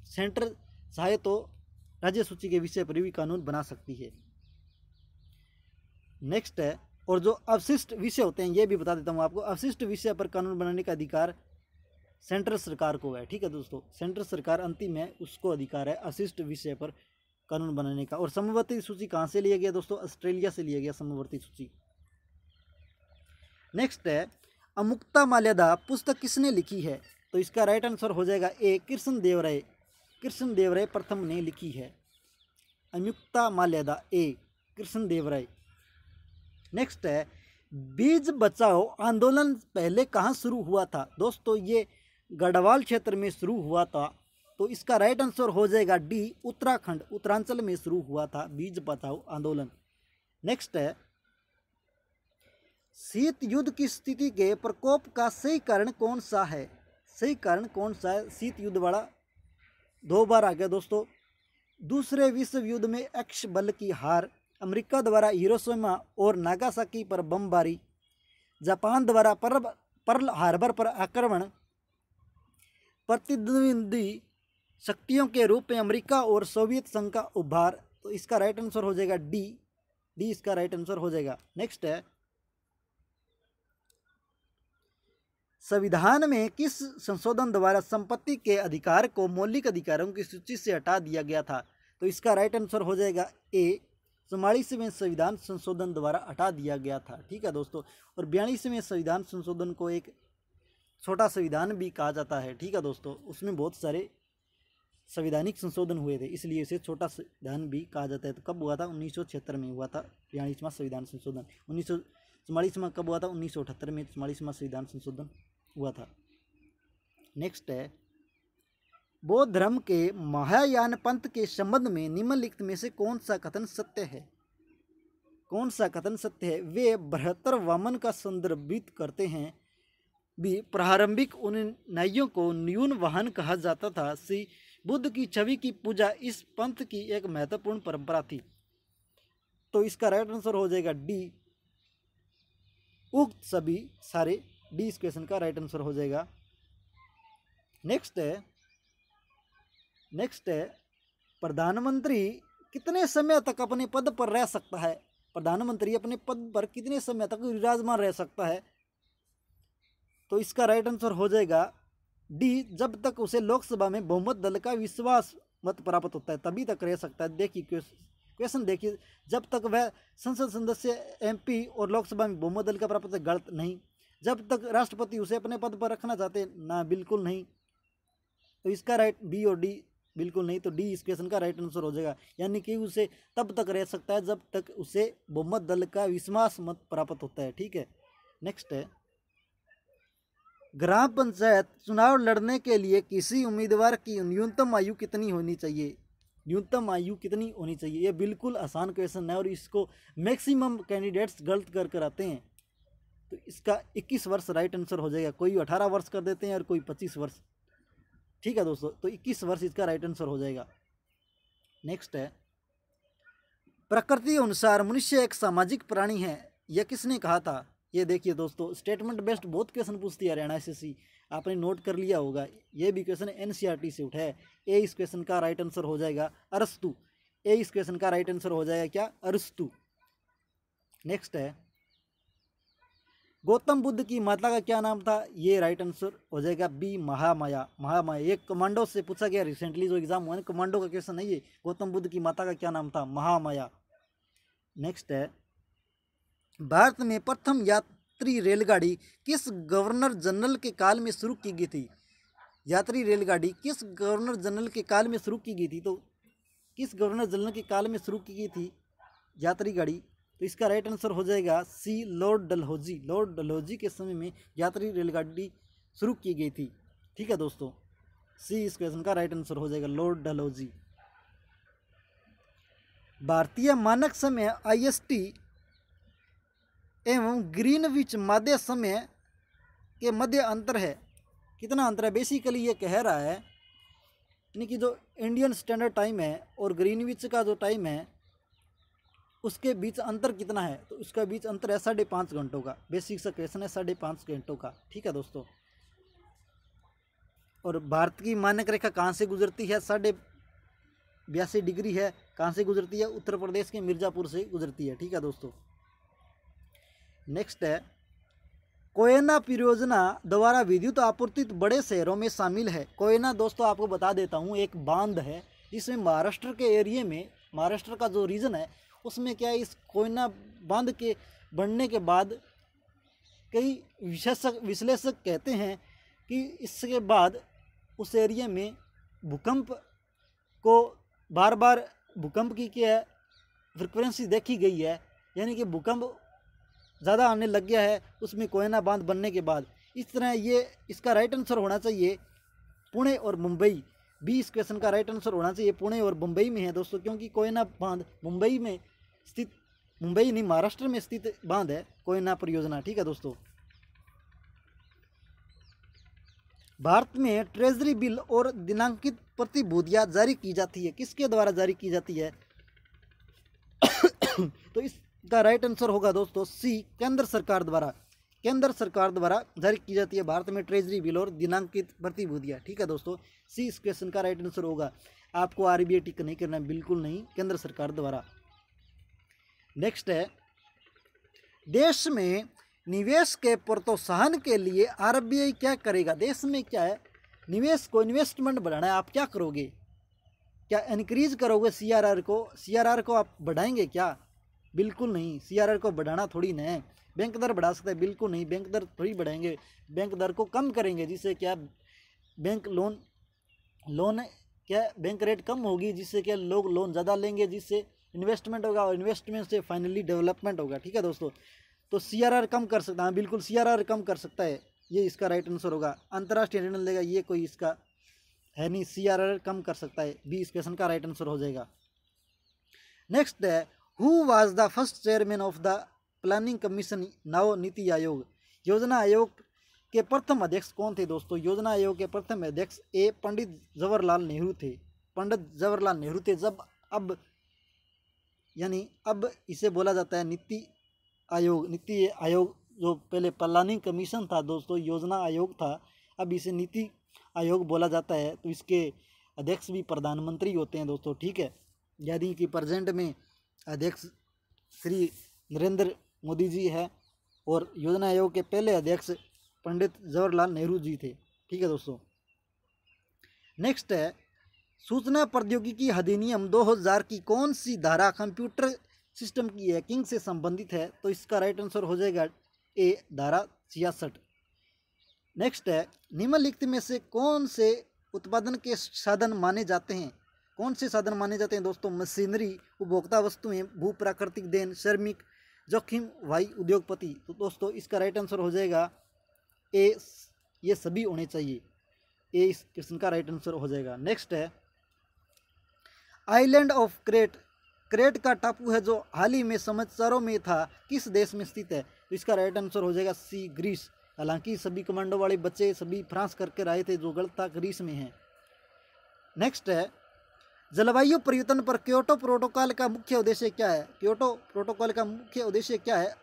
सेंट्रल चाहे तो राज्य सूची के विषय पर भी कानून बना सकती है। नेक्स्ट है, और जो अवशिष्ट विषय होते हैं ये भी बता देता हूँ आपको। अवशिष्ट विषय पर कानून बनाने का अधिकार सेंट्रल सरकार को है। ठीक है दोस्तों, सेंट्रल सरकार अंतिम है, उसको अधिकार है अवशिष्ट विषय पर कानून बनाने का। और समवर्ती सूची कहाँ से लिया गया दोस्तों? ऑस्ट्रेलिया से लिया गया समवर्ती सूची। नेक्स्ट है, अमुक्ता माल्यदा पुस्तक किसने लिखी है? तो इसका राइट आंसर हो जाएगा ए, कृष्णदेवराय। कृष्णदेवराय प्रथम ने लिखी है अमुक्ता माल्यदा, ए, कृष्णदेवराय। नेक्स्ट है, बीज बचाओ आंदोलन पहले कहाँ शुरू हुआ था? दोस्तों ये गढ़वाल क्षेत्र में शुरू हुआ था। तो इसका राइट आंसर हो जाएगा डी, उत्तराखंड, उत्तरांचल में शुरू हुआ था बीज बचाओ आंदोलन। नेक्स्ट है, शीत युद्ध की स्थिति के प्रकोप का सही कारण कौन सा है? सही कारण कौन सा है? शीत युद्ध वाला 2 बार आ गया दोस्तों। दूसरे विश्व युद्ध में एक्स बल की हार, अमेरिका द्वारा हिरोशिमा और नागासाकी पर बमबारी, जापान द्वारा पर्ल हार्बर पर आक्रमण, प्रतिद्वंदी शक्तियों के रूप में अमेरिका और सोवियत संघ का उभार। तो इसका राइट आंसर हो जाएगा डी इसका राइट आंसर हो जाएगा। नेक्स्ट है, संविधान में किस संशोधन द्वारा संपत्ति के अधिकार को मौलिक अधिकारों की सूची से हटा दिया गया था? तो इसका राइट आंसर हो जाएगा ए, 44वें संविधान संशोधन द्वारा हटा दिया गया था। ठीक है दोस्तों, और 42वें संविधान संशोधन को एक छोटा संविधान भी कहा जाता है। ठीक है दोस्तों, उसमें बहुत सारे संवैधानिक संशोधन हुए थे, इसलिए इसे छोटा संविधान भी कहा जाता है। तो कब हुआ था? 1976 में हुआ था 42वां संविधान संशोधन। 1944 कब हुआ था? 1978 में 44वां संविधान संशोधन हुआ था। नेक्स्ट है, बौद्ध धर्म के महायान पंथ के संबंध में निम्नलिखित में से कौन सा कथन सत्य है? कौन सा कथन सत्य है? वे बृहत्तर वामन का संदर्भित करते हैं। भी प्रारंभिक अनुयायियों को न्यून वाहन कहा जाता था। सी, बुद्ध की छवि की पूजा इस पंथ की एक महत्वपूर्ण परंपरा थी। तो इसका राइट आंसर हो जाएगा डी, उक्त सभी सारे। डी इस क्वेश्चन का राइट आंसर हो जाएगा। नेक्स्ट है, प्रधानमंत्री कितने समय तक अपने पद पर रह सकता है? प्रधानमंत्री अपने पद पर कितने समय तक विराजमान रह सकता है? तो इसका राइट आंसर हो जाएगा डी, जब तक उसे लोकसभा में बहुमत दल का विश्वास मत प्राप्त होता है तभी तक रह सकता है। देखिए क्वेश्चन देखिए, जब तक वह संसद सदस्य एमपी और लोकसभा में बहुमत दल का प्राप्त है, गलत नहीं। जब तक राष्ट्रपति उसे अपने पद पर रखना चाहते ना, बिल्कुल नहीं। तो इसका राइट बी और डी बिल्कुल नहीं। तो डी इस क्वेश्चन का राइट आंसर हो जाएगा, यानी कि उसे तब तक रह सकता है जब तक उसे बहुमत दल का विश्वास मत प्राप्त होता है। ठीक है। नेक्स्ट है, ग्राम पंचायत चुनाव लड़ने के लिए किसी उम्मीदवार की न्यूनतम आयु कितनी होनी चाहिए? न्यूनतम आयु कितनी होनी चाहिए? ये बिल्कुल आसान क्वेश्चन है और इसको मैक्सिमम कैंडिडेट्स गलत कर आते हैं। तो इसका 21 वर्ष राइट आंसर हो जाएगा। कोई 18 वर्ष कर देते हैं और कोई 25 वर्ष। ठीक है दोस्तों, तो 21 वर्ष इसका राइट आंसर हो जाएगा। नेक्स्ट है, प्रकृति अनुसार मनुष्य एक सामाजिक प्राणी है, यह किसने कहा था? ये देखिए दोस्तों, स्टेटमेंट बेस्ड बहुत क्वेश्चन पूछती है हरियाणा एसएससी, आपने नोट कर लिया होगा। ये भी क्वेश्चन एनसीईआरटी से उठा है। ए इस क्वेश्चन का राइट आंसर हो जाएगा अरस्तु। ए इस क्वेश्चन का राइट आंसर हो जाएगा क्या? अरस्तु। नेक्स्ट है, गौतम बुद्ध की माता का क्या नाम था? ये राइट आंसर हो जाएगा बी, महामाया। महामाया, ये कमांडो से पूछा गया रिसेंटली जो एग्जाम हुआ है, कमांडो का क्वेश्चन है ये। गौतम बुद्ध की माता का क्या नाम था? महामाया। नेक्स्ट है, भारत में प्रथम यात्री रेलगाड़ी किस गवर्नर जनरल के काल में शुरू की गई थी? यात्री रेलगाड़ी किस गवर्नर जनरल के काल में शुरू की गई थी? तो किस गवर्नर जनरल के काल में शुरू की गई थी यात्री गाड़ी? तो इसका राइट आंसर हो जाएगा सी, लॉर्ड डलहौजी। लॉर्ड डलहौजी के समय में यात्री रेलगाड़ी शुरू की गई थी। ठीक है दोस्तों, सी इस क्वेश्चन का राइट आंसर हो जाएगा, लॉर्ड डलहौजी। भारतीय मानक समय IST एवं ग्रीनविच माध्य समय के मध्य अंतर है। कितना अंतर है? बेसिकली ये कह रहा है यानी कि जो इंडियन स्टैंडर्ड टाइम है और ग्रीनविच का जो टाइम है उसके बीच अंतर कितना है? तो उसका बीच अंतर है 5.5 घंटों का। बेसिक सा क्वेश्चन है, 5.5 घंटों का। ठीक है दोस्तों, और भारत की मानक रेखा कहाँ से गुजरती है? 82.5 डिग्री है। कहाँ से गुजरती है? उत्तर प्रदेश के मिर्ज़ापुर से गुजरती है। ठीक है दोस्तों। नेक्स्ट है, कोयना परियोजना द्वारा विद्युत आपूर्ति बड़े शहरों में शामिल है। कोयना दोस्तों आपको बता देता हूँ, एक बांध है जिसमें महाराष्ट्र के एरिया में, महाराष्ट्र का जो रीजन है उसमें क्या है, इस कोयना बांध के बनने के बाद कई विश्लेषक कहते हैं कि इसके बाद उस एरिया में भूकंप को बार बार भूकंप की क्या फ्रिक्वेंसी देखी गई है, यानी कि भूकंप ज़्यादा आने लग गया है उसमें कोयना बांध बनने के बाद। इस तरह ये इसका राइट आंसर होना चाहिए पुणे और मुंबई। बी इस क्वेश्चन का राइट आंसर होना चाहिए, पुणे और मुंबई में है दोस्तों, क्योंकि कोयना बांध मुंबई में स्थित, मुंबई नहीं महाराष्ट्र में स्थित बांध है कोयना परियोजना। ठीक है दोस्तों। भारत में ट्रेजरी बिल और दिनांकित प्रतिभूतियां जारी की जाती है, किसके द्वारा जारी की जाती है? तो इसका राइट आंसर होगा दोस्तों सी, केंद्र सरकार द्वारा जारी की जाती है भारत में ट्रेजरी बिल और दिनांकित प्रतिभूतियाँ। ठीक है दोस्तों, सी इस क्वेश्चन का राइट आंसर होगा। आपको आरबीआई टिक नहीं करना, बिल्कुल नहीं, केंद्र सरकार द्वारा। नेक्स्ट है, देश में निवेश के प्रोत्साहन के लिए आरबीआई क्या करेगा। देश में क्या है, निवेश को, इन्वेस्टमेंट बढ़ाना है, आप क्या करोगे, क्या इंक्रीज करोगे सीआरआर को, सीआरआर को आप बढ़ाएंगे क्या, बिल्कुल नहीं, सीआरआर को बढ़ाना थोड़ी ना है। बैंक दर बढ़ा सकते हैं, बिल्कुल नहीं, बैंक दर थोड़ी बढ़ाएंगे, बैंक दर को कम करेंगे, जिससे क्या बैंक लोन क्या बैंक रेट कम होगी, जिससे क्या लोग लोन ज़्यादा लेंगे, जिससे इन्वेस्टमेंट होगा और इन्वेस्टमेंट से फाइनली डेवलपमेंट होगा। ठीक है दोस्तों, तो सीआरआर कम कर सकता है, बिल्कुल सीआरआर कम कर सकता है, ये इसका राइट आंसर होगा। अंतर्राष्ट्रीय ऋण लेगा, ये कोई इसका है नहीं, सीआरआर कम कर सकता है, बी इस क्वेश्चन का राइट आंसर हो जाएगा। नेक्स्ट है, who was the first chairman of the planning commission now NITI Aayog. योजना आयोग के प्रथम अध्यक्ष कौन थे दोस्तों। योजना आयोग के प्रथम अध्यक्ष ए पंडित जवाहरलाल नेहरू थे। पंडित जवाहरलाल नेहरू थे। जब अब इसे बोला जाता है नीति आयोग जो पहले प्लानिंग कमीशन था दोस्तों, योजना आयोग था, अब इसे नीति आयोग बोला जाता है। तो इसके अध्यक्ष भी प्रधानमंत्री होते हैं दोस्तों। ठीक है, यानी कि प्रेजेंट में अध्यक्ष श्री नरेंद्र मोदी जी है और योजना आयोग के पहले अध्यक्ष पंडित जवाहरलाल नेहरू जी थे। ठीक है दोस्तों, नेक्स्ट है, सूचना प्रौद्योगिकी अधिनियम 2000 की कौन सी धारा कंप्यूटर सिस्टम की हैकिंग से संबंधित है। तो इसका राइट आंसर हो जाएगा ए, धारा 66। नेक्स्ट है, निम्नलिखित में से कौन से उत्पादन के साधन माने जाते हैं। कौन से साधन माने जाते हैं दोस्तों। मशीनरी, उपभोक्ता वस्तुएं, भू प्राकृतिक देन, श्रमिक, जोखिम, वायु, उद्योगपति। तो दोस्तों इसका राइट आंसर हो जाएगा ए, ये सभी होने चाहिए, ए इस क्वेश्चन का राइट आंसर हो जाएगा। नेक्स्ट है, आइलैंड ऑफ क्रेट, क्रेट का टापू है जो हाल ही में समाचारों में था, किस देश में स्थित है। तो इसका राइट आंसर हो जाएगा सी, ग्रीस। हालांकि सभी कमांडो वाले बच्चे सभी फ्रांस करके आए थे, जो गलत था, ग्रीस में है। नेक्स्ट है, जलवायु परिवर्तन पर क्योटो प्रोटोकॉल का मुख्य उद्देश्य क्या है। क्योटो प्रोटोकॉल का मुख्य उद्देश्य क्या है,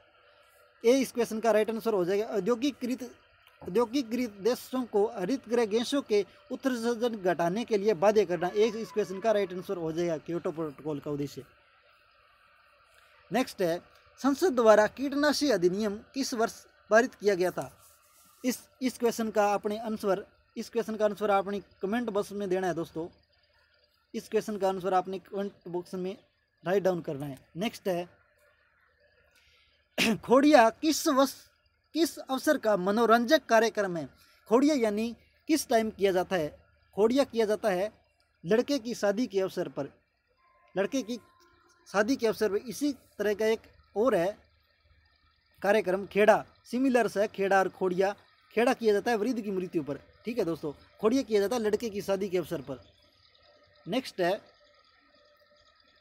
ए इस क्वेश्चन का राइट आंसर हो जाएगा औद्योगिकृत देशों को हरित गृह गैसों के उत्सर्जन घटाने के लिए बाध्य करना। एक इस क्वेश्चन का राइट आंसर हो जाएगा क्योटो प्रोटोकॉल का उद्देश्य। नेक्स्ट है, संसद द्वारा कीटनाशी अधिनियम किस वर्ष पारित किया गया था। इस क्वेश्चन का आंसर आपने कमेंट बॉक्स में देना है दोस्तों। इस क्वेश्चन का आंसर आपने कमेंट बॉक्स में राइट डाउन करना है। नेक्स्ट है, खोड़िया किस अवसर का मनोरंजक कार्यक्रम है। खोड़िया यानी किस टाइम किया जाता है। खोड़िया किया जाता है लड़के की शादी के अवसर पर, लड़के की शादी के अवसर पर। इसी तरह का एक और है कार्यक्रम खेड़ा, सिमिलर है खेड़ा और खोड़िया। खेड़ा किया जाता है वृद्ध की मृत्यु पर। ठीक है दोस्तों, खोड़िया किया जाता है लड़के की शादी के अवसर पर। नेक्स्ट है,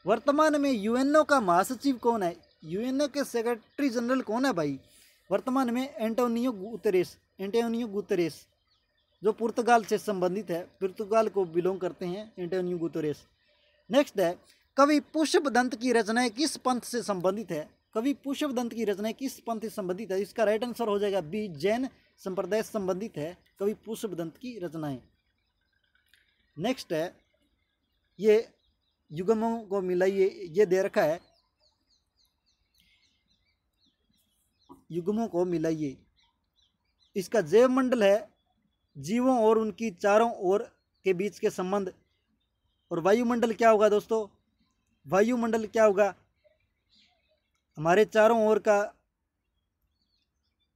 वर्तमान में यूएनओ का महासचिव कौन है। यूएनओ के सेक्रेटरी जनरल कौन है भाई। वर्तमान में एंटोनियो गुतेरेस, जो पुर्तगाल से संबंधित है, पुर्तगाल को बिलोंग करते हैं एंटोनियो गुतेरेस। नेक्स्ट है, कवि पुष्पदंत की रचनाएं किस पंथ से संबंधित है। कवि पुष्पदंत की रचनाएं किस पंथ से संबंधित है। इसका राइट आंसर हो जाएगा बी, जैन संप्रदाय से संबंधित है कवि पुष्पदंत की रचनाएं। नेक्स्ट है, ये युग्मों को मिलाइए, ये दे रखा है, युग्मों को मिलाइए। इसका जैव मंडल है जीवों और उनकी चारों ओर के बीच के संबंध। और वायुमंडल क्या होगा दोस्तों। वायुमंडल क्या होगा, हमारे चारों ओर का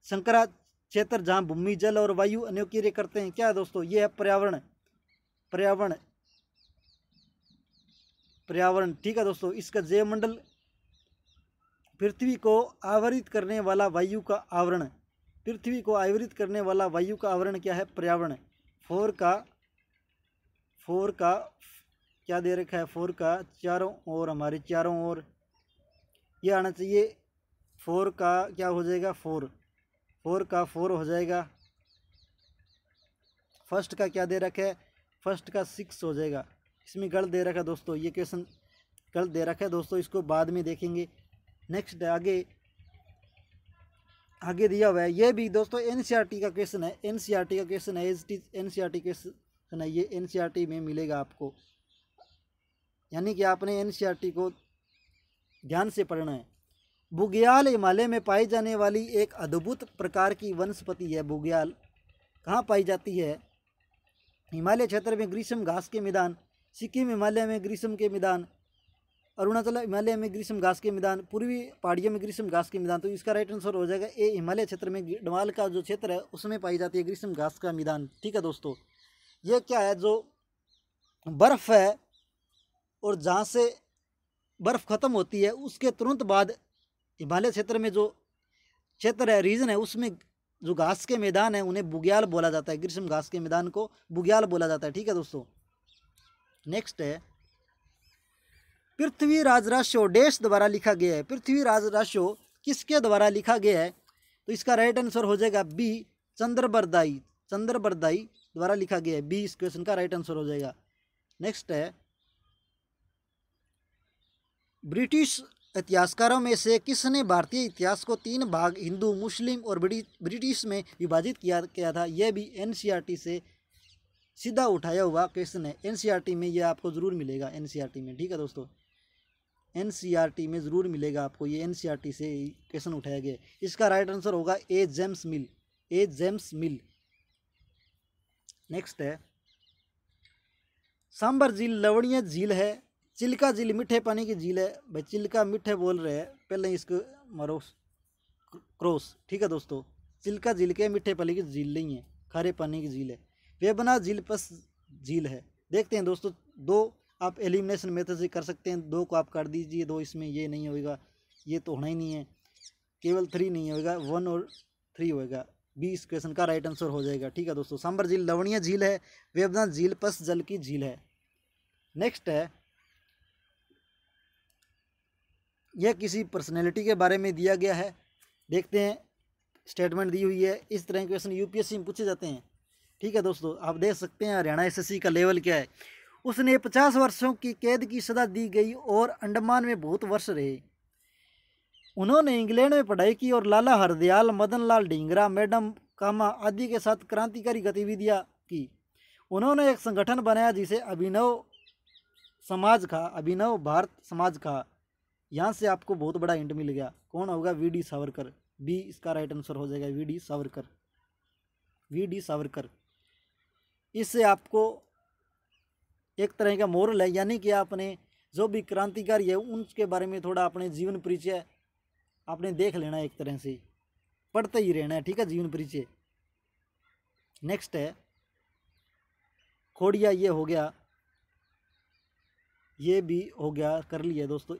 संकरा क्षेत्र जहां भूमि, जल और वायु अनोक्रिय करते हैं। क्या है दोस्तों, ये है पर्यावरण। ठीक है दोस्तों, इसका जैव मंडल पृथ्वी को आवरित करने वाला वायु का आवरण। पृथ्वी को आवरित करने वाला वायु का आवरण क्या है, पर्यावरण। फोर का क्या दे रखा है, फोर का चारों ओर, हमारे चारों ओर ये आना चाहिए। फोर का क्या हो जाएगा, फोर हो जाएगा। फर्स्ट का क्या दे रखा है, फर्स्ट का 6 हो जाएगा। इसमें गलत दे रखा है दोस्तों, ये क्वेश्चन गलत दे रखा है दोस्तों, इसको बाद में देखेंगे। नेक्स्ट आगे आगे दिया हुआ है, ये भी दोस्तों एनसीईआरटी का क्वेश्चन है, एनसीईआरटी का क्वेश्चन है, एनसीईआरटी क्वेश्चन है, ये एनसीईआरटी में मिलेगा आपको, यानी कि आपने एनसीईआरटी को ध्यान से पढ़ना है। बुग्याल हिमालय में पाई जाने वाली एक अद्भुत प्रकार की वनस्पति है। बुग्याल कहाँ पाई जाती है? हिमालय क्षेत्र में ग्रीष्म घास के मैदान, सिक्किम हिमालय में ग्रीष्म के मैदान, अरुणाचल हिमालय में ग्रीष्म घास के मैदान, पूर्वी पहाड़ियों में ग्रीष्म घास के मैदान। तो इसका राइट आंसर हो जाएगा ए, हिमालय क्षेत्र में गढ़वाल का जो क्षेत्र है उसमें पाई जाती है ग्रीष्म घास का मैदान। ठीक है दोस्तों, ये क्या है, जो बर्फ़ है और जहाँ से बर्फ़ ख़त्म होती है उसके तुरंत बाद हिमालय क्षेत्र में जो क्षेत्र है, रीजन है, उसमें जो घास के मैदान है उन्हें बुग्याल बोला जाता है। ग्रीष्म घास के मैदान को बुग्याल बोला जाता है। ठीक है दोस्तों, नेक्स्ट है पृथ्वीराज राशो डैश द्वारा लिखा गया है। पृथ्वीराज राशो किसके द्वारा लिखा गया है? तो इसका राइट आंसर हो जाएगा बी, चंद्रबरदाई, चंद्रबरदाई द्वारा लिखा गया है। बी इस क्वेश्चन का राइट आंसर हो जाएगा। नेक्स्ट है ब्रिटिश इतिहासकारों में से किसने भारतीय इतिहास को 3 भाग हिंदू, मुस्लिम और ब्रिटिश में विभाजित किया था? यह भी एनसीईआरटी से सीधा उठाया हुआ क्वेश्चन है। एनसीईआरटी में यह आपको ज़रूर मिलेगा, एनसीईआरटी में। ठीक है दोस्तों, एनसीईआरटी में ज़रूर मिलेगा आपको, ये एनसीईआरटी से क्वेश्चन उठाया गया। इसका राइट आंसर होगा ए, जेम्स मिल, ए जेम्स मिल। नेक्स्ट है सांबर झील लवणीय झील है, चिल्का झील मीठे पानी की झील है। भाई चिल्का मीठे बोल रहे हैं, पहले इसको मारो क्रॉस। ठीक है दोस्तों, चिल्का झील के मीठे पानी की झील नहीं है, खारे पानी की झील है। वेबना झील पस झील है। देखते हैं दोस्तों, 2 आप एलिमिनेशन मेथड से कर सकते हैं, 2 को आप कर दीजिए, 2 इसमें ये नहीं होगा, ये तो होना ही नहीं है, केवल 3 नहीं होगा, 1 और 3 होगा। बी इस क्वेश्चन का राइट आंसर हो जाएगा। ठीक है दोस्तों, सांबर झील लवणीय झील है, वेबना झील पस जल की झील है। नेक्स्ट है यह किसी पर्सनैलिटी के बारे में दिया गया है। देखते हैं, स्टेटमेंट दी हुई है। इस तरह के क्वेश्चन यूपीएससी में पूछे जाते हैं। ठीक है दोस्तों, आप देख सकते हैं हरियाणा एसएससी का लेवल क्या है। उसने 50 वर्षों की कैद की सज़ा दी गई और अंडमान में बहुत वर्ष रहे। उन्होंने इंग्लैंड में पढ़ाई की और लाला हरदयाल, मदन लाल ढींगरा, मैडम कामा आदि के साथ क्रांतिकारी गतिविधियां की। उन्होंने एक संगठन बनाया जिसे अभिनव समाज का, अभिनव भारत समाज का। यहाँ से आपको बहुत बड़ा हिंट मिल गया, कौन होगा? वीडी सावरकर। बी इसका राइट आंसर हो जाएगा, वीडी सावरकर, वीडी सावरकर। इससे आपको एक तरह का मोरल है, यानी कि आपने जो भी क्रांतिकारी है उनके बारे में थोड़ा अपने जीवन परिचय आपने देख लेना है, एक तरह से पढ़ते ही रहना है। ठीक है, जीवन परिचय। नेक्स्ट है खोड़िया, ये हो गया, ये भी हो गया, कर लिया दोस्तों।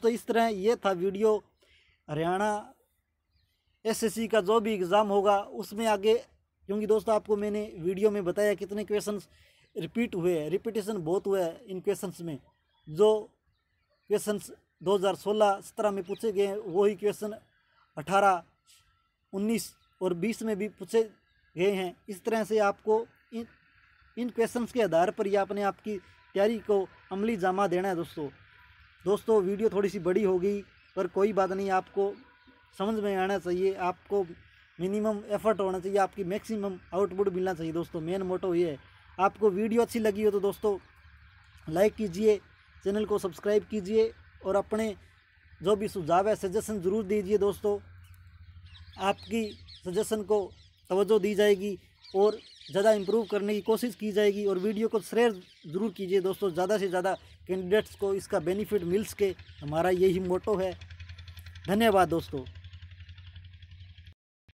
इस तरह ये था वीडियो हरियाणा एसएससी का जो भी एग्ज़ाम होगा उसमें आगे, क्योंकि दोस्तों आपको मैंने वीडियो में बताया कितने क्वेश्चंस रिपीट हुए हैं, रिपीटेशन बहुत हुआ है इन क्वेश्चंस में। जो क्वेश्चंस 2016-17 में पूछे गए हैं वही क्वेश्चन 18, 19 और 20 में भी पूछे गए हैं। इस तरह से आपको इन क्वेश्चंस के आधार पर ही आपने आपकी तैयारी को अमली जामा देना है दोस्तों। वीडियो थोड़ी सी बड़ी हो गई पर कोई बात नहीं, आपको समझ में आना चाहिए, आपको मिनिमम एफर्ट होना चाहिए, आपकी मैक्सिमम आउटपुट मिलना चाहिए दोस्तों। मेन मोटो ये है। आपको वीडियो अच्छी लगी हो तो दोस्तों लाइक कीजिए, चैनल को सब्सक्राइब कीजिए और अपने जो भी सुझाव है सजेशन ज़रूर दीजिए दोस्तों। आपकी सजेशन को तवज्जो दी जाएगी और ज़्यादा इम्प्रूव करने की कोशिश की जाएगी। और वीडियो को शेयर ज़रूर कीजिए दोस्तों, ज़्यादा से ज़्यादा कैंडिडेट्स को इसका बेनिफिट मिल सके, हमारा यही मोटो है। धन्यवाद दोस्तों।